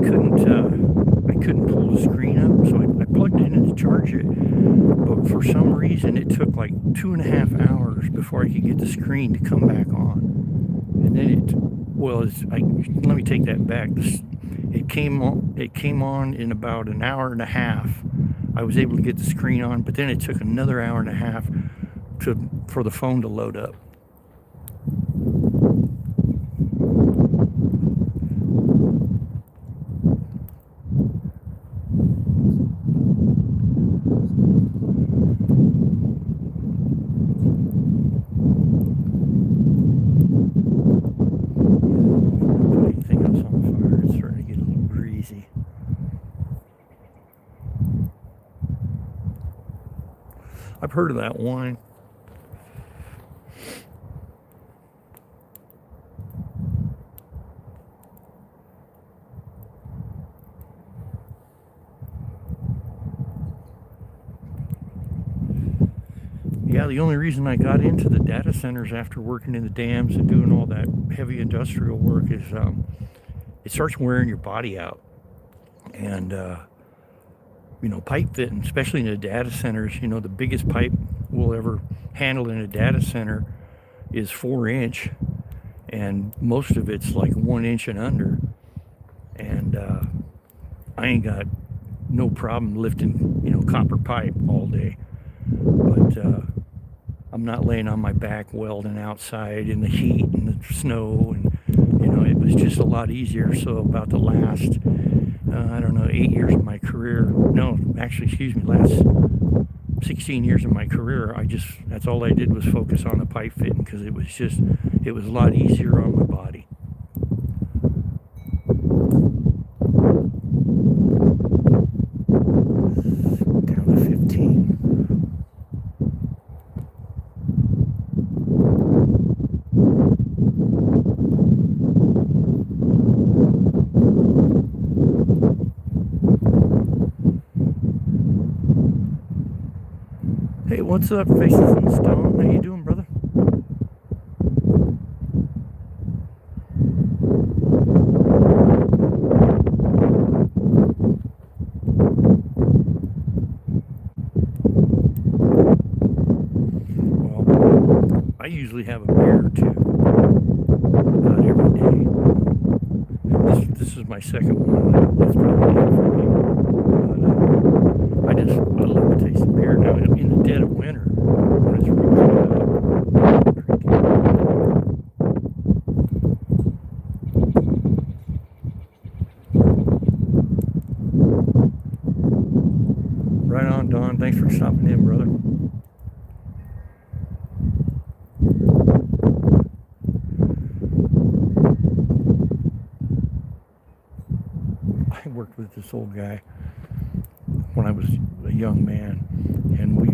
couldn't pull the screen up, so I plugged it in to charge it, but for some reason it took like 2.5 hours before I could get the screen to come back on. And then let me take that back. It came on in about an hour and a half. I was able to get the screen on, but then it took another hour and a half for the phone to load up. Anything else on fire? It's starting to get a little greasy. I've heard of that wine. Yeah, the only reason I got into the data centers after working in the dams and doing all that heavy industrial work is it starts wearing your body out. And, pipe fitting, especially in the data centers, the biggest pipe we'll ever handle in a data center is 4 inch. And most of it's like 1 inch and under. And I ain't got no problem lifting, copper pipe all day. But I'm not laying on my back welding outside in the heat and the snow, and it was just a lot easier. So about the last, I don't know, 8 years of my career, no, actually, excuse me, last 16 years of my career, that's all I did was focus on the pipe fitting, because it was a lot easier on my body. Down to 15. Hey, what's up, Faces in the Stone? How you doing, brother? Well, I usually have a beer or two about every day. This is my second one. That's probably it for me. But I love the taste of beer. Now, in the dead of winter, when it's really right on, Don. Thanks for stopping in, brother. I worked with this old guy when I was a young man, and we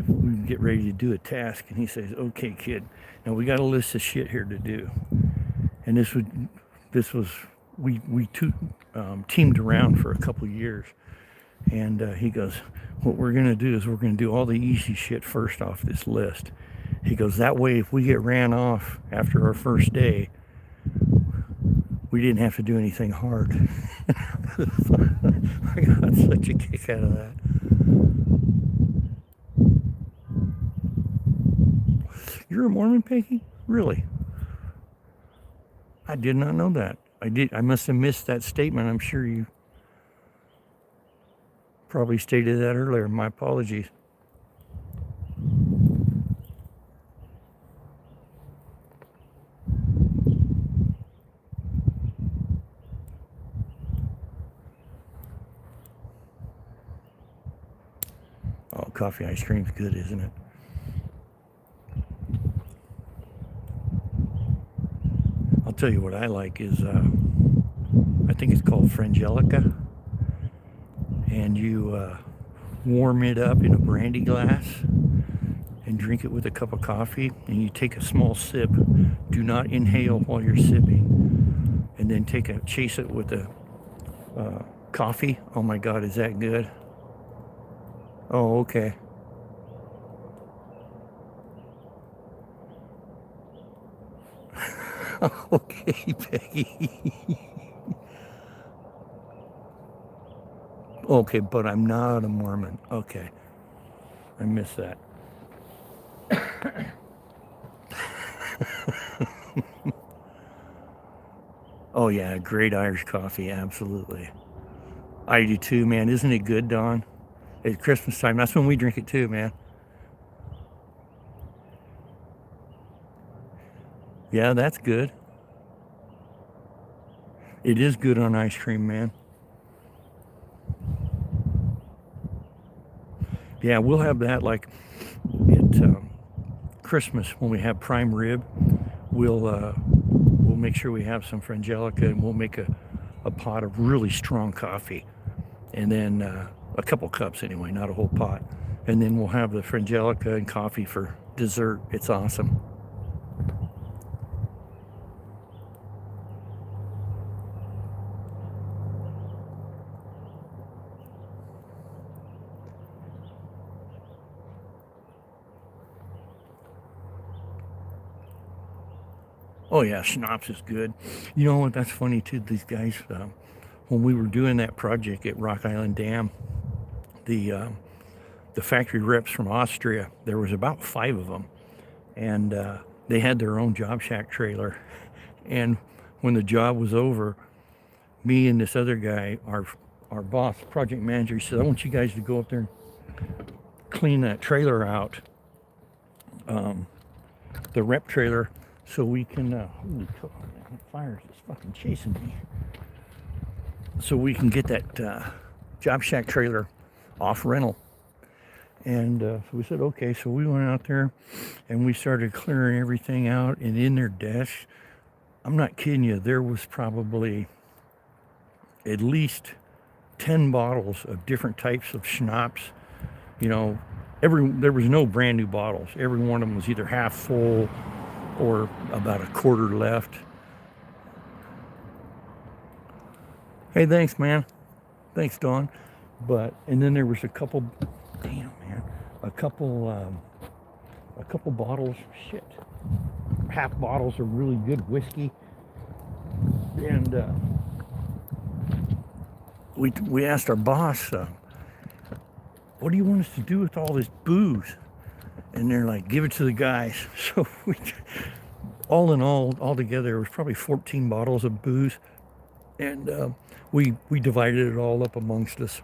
get ready to do a task, and he says, "Okay, kid, now we got a list of shit here to do." And we teamed around for a couple years, and he goes, "What we're gonna do is we're gonna do all the easy shit first off this list." He goes, "That way, if we get ran off after our first day, we didn't have to do anything hard." I got such a kick out of that. You're a Mormon, Peggy? Really? I did not know that. I must have missed that statement. I'm sure you probably stated that earlier. My apologies. Oh, coffee ice cream's good, isn't it? I'll tell you what I like is, I think it's called Frangelica. And you warm it up in a brandy glass and drink it with a cup of coffee. And you take a small sip. Do not inhale while you're sipping. And then chase it with a coffee. Oh my God, is that good? Oh, okay. Okay, Peggy. Okay, but I'm not a Mormon. Okay, I missed that. Oh yeah, great Irish coffee, absolutely. I do too, man. Isn't it good, Don? At Christmas time, that's when we drink it too, man. Yeah, that's good. It is good on ice cream, man. Yeah, we'll have that like at Christmas when we have prime rib. We'll make sure we have some frangelica, and we'll make a pot of really strong coffee, and then a couple cups anyway, not a whole pot. And then we'll have the frangelica and coffee for dessert. It's awesome. Oh yeah, schnapps is good. You know what? That's funny too. These guys, when we were doing that project at Rock Island Dam, the the factory reps from Austria, there was about 5 of them, and they had their own job shack trailer. And when the job was over, me and this other guy, our boss, project manager, he said, "I want you guys to go up there and clean that trailer out, the rep trailer, so we can." Holy cow, that fire is just fucking chasing me. So we can get that job shack trailer off rental. And so we said, okay. So we went out there and we started clearing everything out. And in their desk, I'm not kidding you, there was probably at least 10 bottles of different types of schnapps. You know, there was no brand new bottles. Every one of them was either half full or about a quarter left. Hey, thanks, man. Thanks, Dawn. And then there was a couple, damn, man, a couple bottles, shit, half bottles of really good whiskey. And we asked our boss, what do you want us to do with all this booze? And they're like, give it to the guys. So all in all together, it was probably 14 bottles of booze. And we divided it all up amongst us.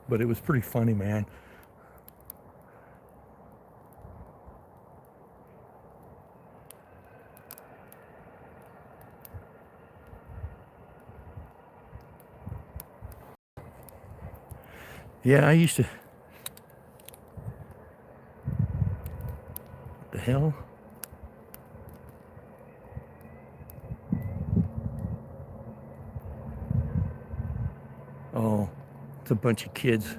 But it was pretty funny, man. Yeah, I used to. What the hell? Oh, it's a bunch of kids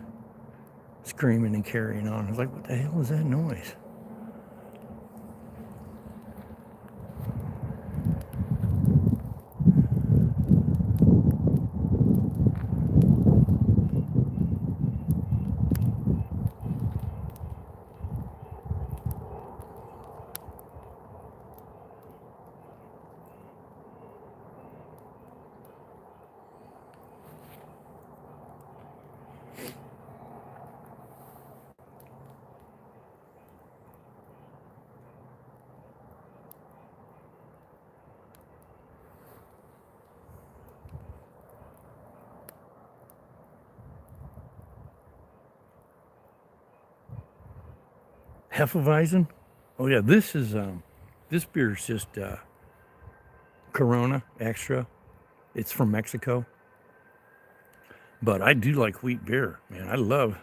screaming and carrying on. I was like, what the hell is that noise? Hefeweizen? Oh yeah, this beer is just Corona Extra. It's from Mexico. But I do like wheat beer, man. I love.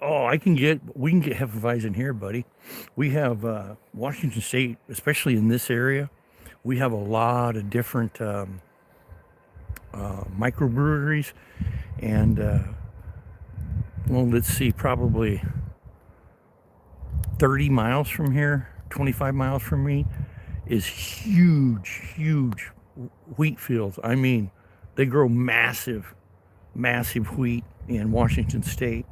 Oh, we can get Hefeweizen here, buddy. We have Washington State, especially in this area. We have a lot of different microbreweries, and well, let's see, probably 30 miles from here, 25 miles from me, is huge wheat fields. I mean, they grow massive wheat in Washington State.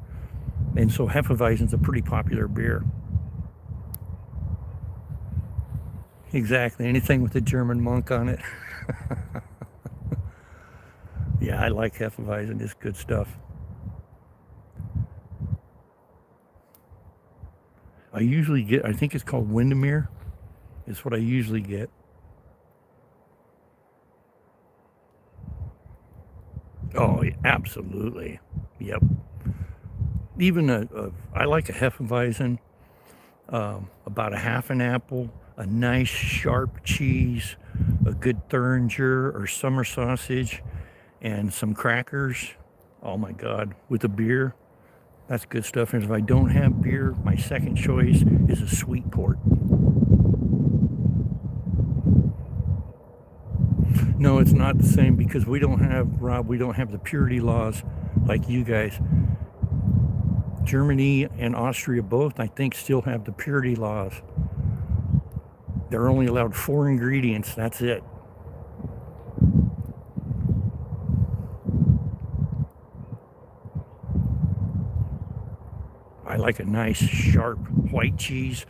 And so Hefeweizen's a pretty popular beer. Exactly. Anything with a German monk on it. Yeah, I like Hefeweizen. It's good stuff. I usually get, I think it's called Windermere, is what I usually get. Oh, yeah, absolutely. Yep. Even I like a Hefeweizen, about a half an apple, a nice sharp cheese, a good Thuringer or summer sausage, and some crackers. Oh my God, with a beer, that's good stuff. And if I don't have beer, my second choice is a sweet port. No, it's not the same because we don't have, Rob, we don't have the purity laws like you guys. Germany and Austria both, I think, still have the purity laws. They're only allowed 4 ingredients, that's it. I like a nice, sharp white cheese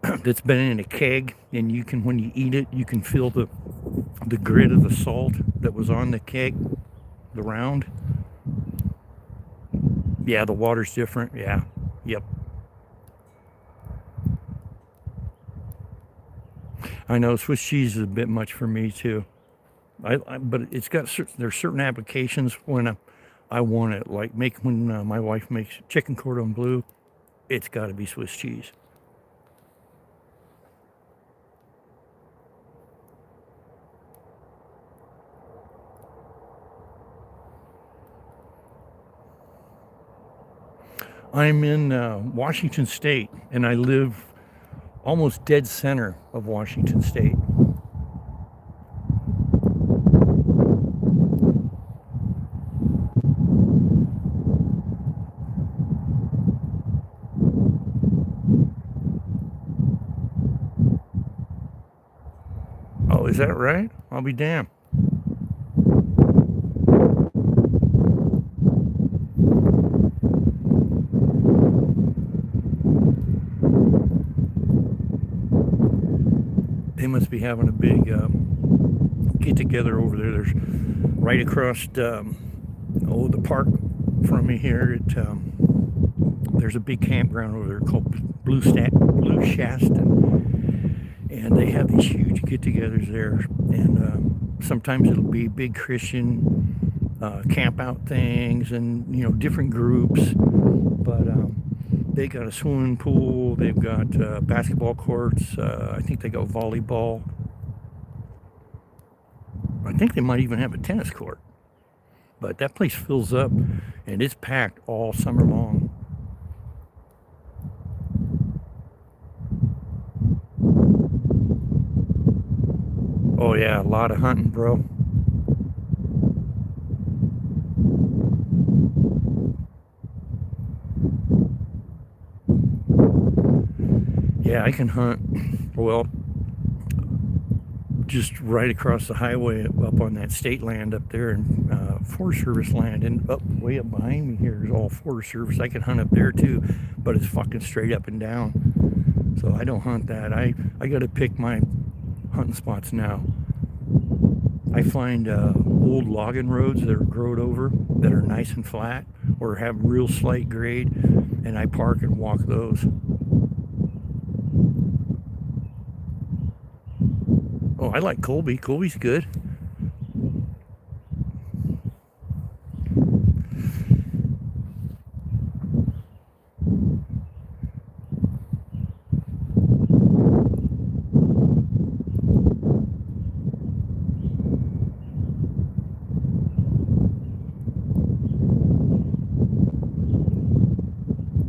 that's been in a keg, and you can, when you eat it, you can feel the grit of the salt that was on the keg, the round. Yeah, the water's different. Yeah, yep. I know Swiss cheese is a bit much for me too. But it's got there's certain applications when I want it. Like when my wife makes chicken cordon bleu, it's got to be Swiss cheese. I'm in Washington State, and I live almost dead center of Washington State. Oh, is that right? I'll be damned. They must be having a big get together over there. There's right across the park from me here. There's a big campground over there called Blue Shasta, and they have these huge get-togethers there. And sometimes it'll be big Christian camp out things, and different groups. But they got a swimming pool. They've got basketball courts. I think they got volleyball. I think they might even have a tennis court. But that place fills up, and it's packed all summer long. Oh yeah, a lot of hunting, bro. Yeah, I can hunt. Well, just right across the highway up on that state land up there, and Forest Service land, and way up behind me here is all Forest Service. I can hunt up there too, but it's fucking straight up and down. So I don't hunt that. I got to pick my hunting spots now. I find old logging roads that are growed over, that are nice and flat, or have real slight grade, and I park and walk those. Oh, I like Colby. Colby's good.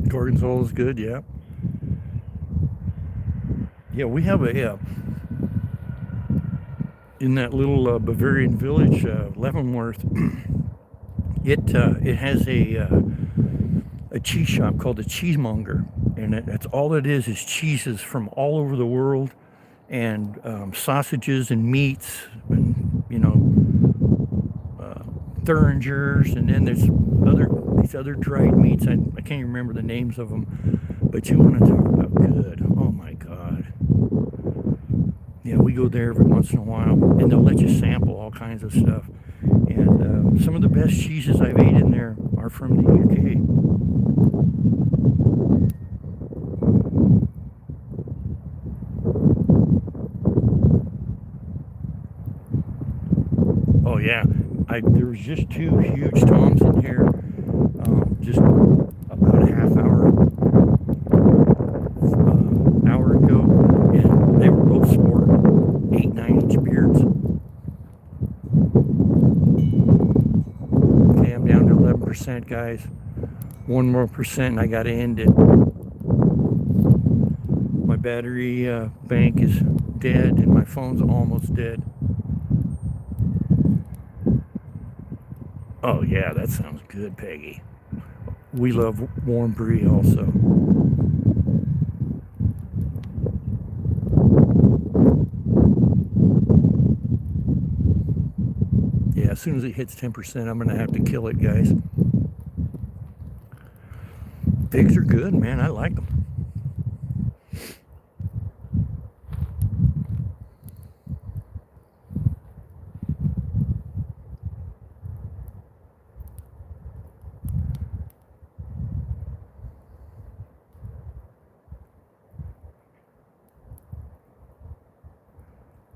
Gorgonzola is good, yeah. Yeah, we have a in that little Bavarian village, Leavenworth. It has a cheese shop called the Cheesemonger, and that's all it is cheeses from all over the world, and sausages and meats, and Thuringers, and then there's these other dried meats. I can't even remember the names of them, but you want to talk about good? Oh my God! Yeah, we go there every once in a while, and they'll let you sample all kinds of stuff. And some of the best cheeses I've ate in there are from the UK. Oh yeah, there was just two huge toms in here, just about a half hour ago, and they were both sporting 8, 9 inch beards. Okay, I'm down to 11%, guys. One more percent, and I got to end it. My battery bank is dead, and my phone's almost dead. Oh yeah, that sounds good, Peggy. We love warm brie also. Yeah, as soon as it hits 10%, I'm gonna have to kill it, guys. Figs are good, man. I like them.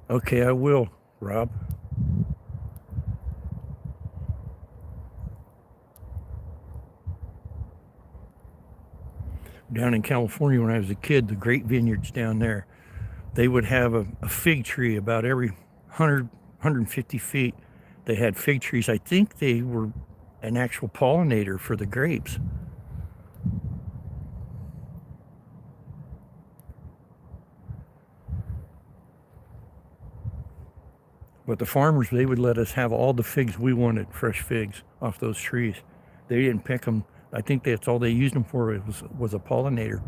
Okay, I will, Rob. Down in California when I was a kid, the grape vineyards down there, they would have a fig tree about every 150 feet. They had fig trees. I think they were an actual pollinator for the grapes. But the farmers, they would let us have all the figs we wanted, fresh figs off those trees. They didn't pick them. I think that's all they used them for was a pollinator.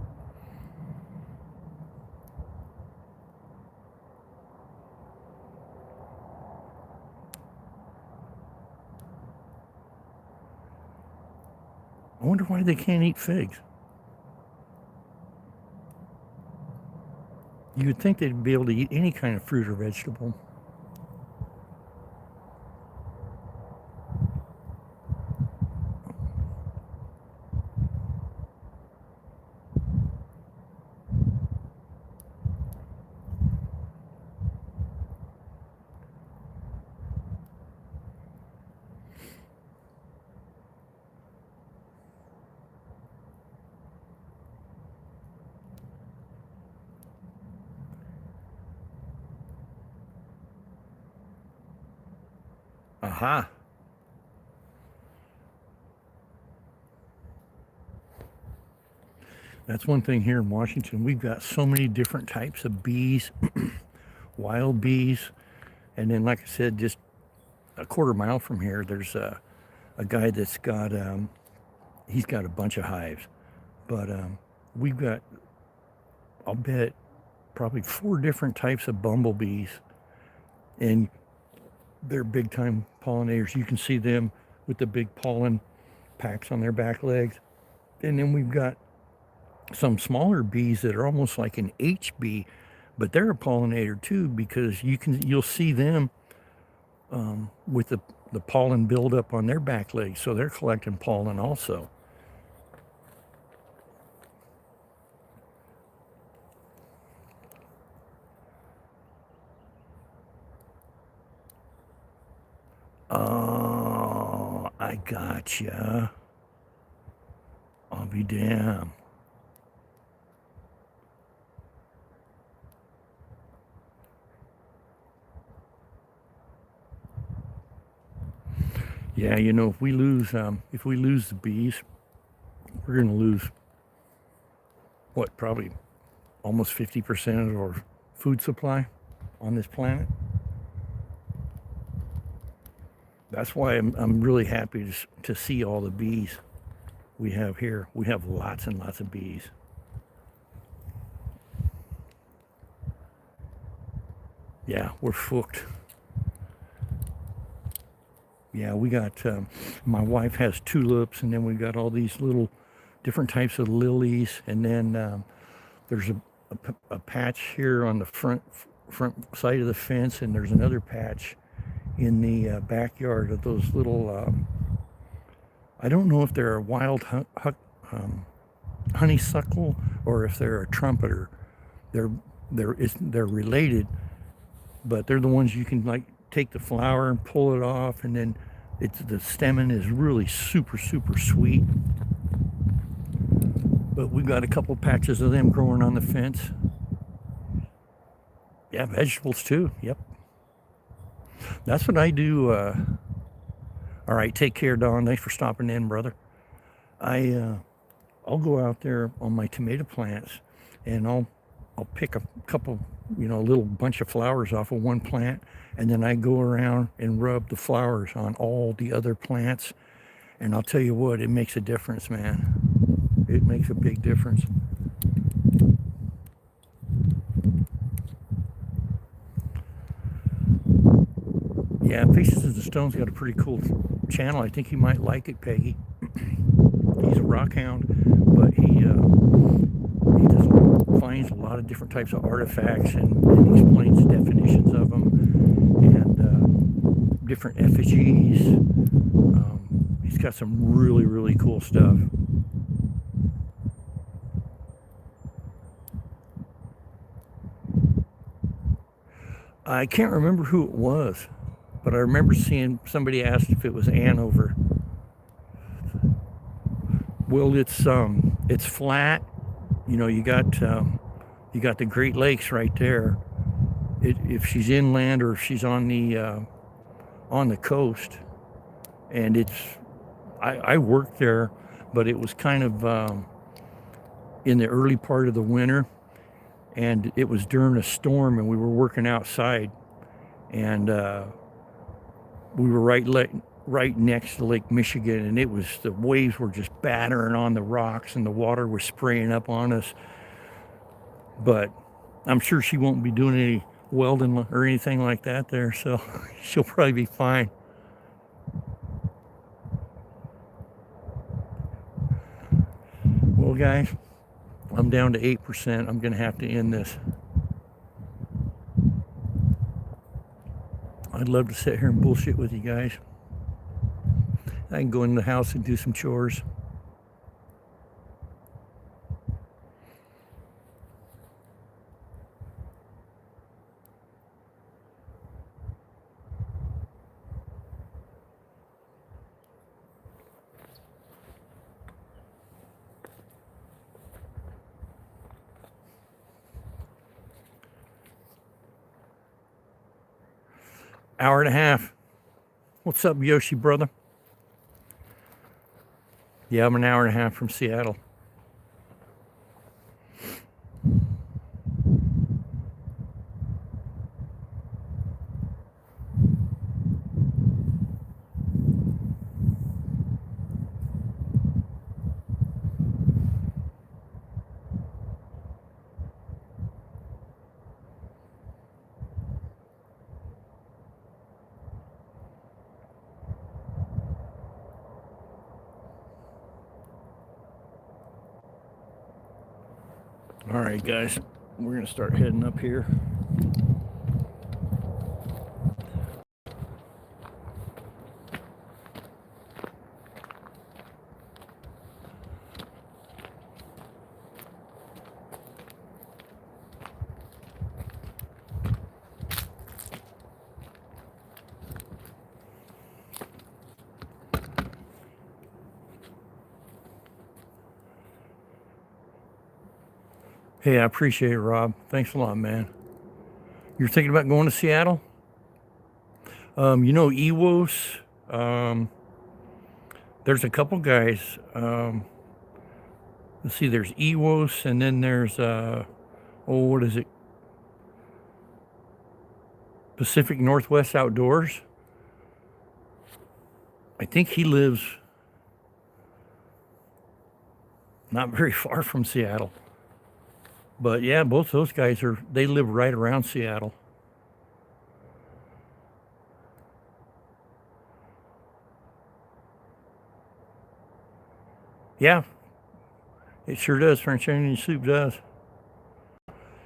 I wonder why they can't eat figs. You would think they'd be able to eat any kind of fruit or vegetable. Aha. That's one thing here in Washington. We've got so many different types of bees, wild bees. And then, like I said, just a quarter mile from here, there's a guy that's got, he's got a bunch of hives. But we've got, I'll bet, probably 4 different types of bumblebees. And they're big time pollinators. You can see them with the big pollen packs on their back legs. And then we've got some smaller bees that are almost like an HB, but they're a pollinator too because you'll see them with the pollen buildup on their back legs, so they're collecting pollen also. Oh, I gotcha. I'll be damned. Yeah, if we lose the bees, we're going to lose what, probably almost 50% of our food supply on this planet. That's why I'm really happy to see all the bees we have here. We have lots and lots of bees. Yeah, we're hooked. Yeah, we got, my wife has tulips, and then we got all these little different types of lilies, and then there's a patch here on the front side of the fence, and there's another patch in the backyard of those little, I don't know if they're a wild honeysuckle or if they're a trumpeter. They're related, but they're the ones you can like take the flower and pull it off, and then the stamen is really super sweet. But we've got a couple patches of them growing on the fence. Yeah, vegetables too. Yep. That's what I do. All right, take care, Don. Thanks for stopping in, brother. I'll go out there on my tomato plants, and I'll pick a couple, a little bunch of flowers off of one plant, and then I go around and rub the flowers on all the other plants. And I'll tell you what, it makes a difference, man. It makes a big difference. Yeah, Faces of the Stone's got a pretty cool channel. I think you might like it, Peggy. He's a rock hound, but he finds a lot of different types of artifacts and explains definitions of them and different effigies. He's got some really cool stuff. I can't remember who it was, but I remember seeing somebody asked if it was Hanover. Well, it's flat. You got the Great Lakes right there. If she's inland or if she's on the coast, and I worked there, but it was kind of in the early part of the winter, and it was during a storm, and we were working outside, and we were right next to Lake Michigan, and the waves were just battering on the rocks, and the water was spraying up on us. But I'm sure she won't be doing any welding or anything like that there, so she'll probably be fine. Well, guys, I'm down to 8%. I'm going to have to end this. I'd love to sit here and bullshit with you guys. I can go in the house and do some chores. Hour and a half. What's up, Yoshi, brother? Yeah, I'm an hour and a half from Seattle. All right, guys, we're going to start heading up here. Hey, I appreciate it, Rob. Thanks a lot, man. You're thinking about going to Seattle? Ewos. There's a couple guys. Let's see, there's Ewos, and then there's, what is it? Pacific Northwest Outdoors. I think he lives not very far from Seattle. But yeah, both those guys they live right around Seattle. Yeah, it sure does. French onion soup does.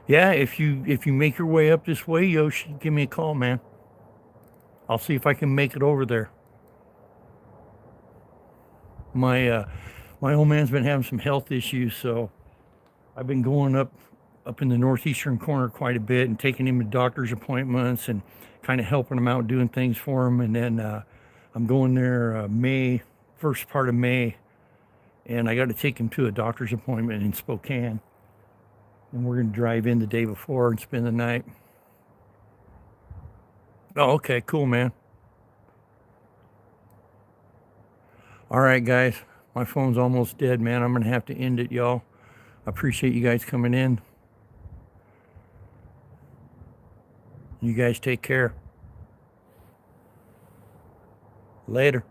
Yeah, if you make your way up this way, Yoshi, give me a call, man. I'll see if I can make it over there. My old man's been having some health issues, so I've been going up up in the northeastern corner quite a bit and taking him to doctor's appointments and kind of helping him out, doing things for him. And then I'm going there first part of May, and I got to take him to a doctor's appointment in Spokane. And we're going to drive in the day before and spend the night. Oh, okay, cool, man. All right, guys, my phone's almost dead, man. I'm going to have to end it, y'all. I appreciate you guys coming in. You guys take care. Later.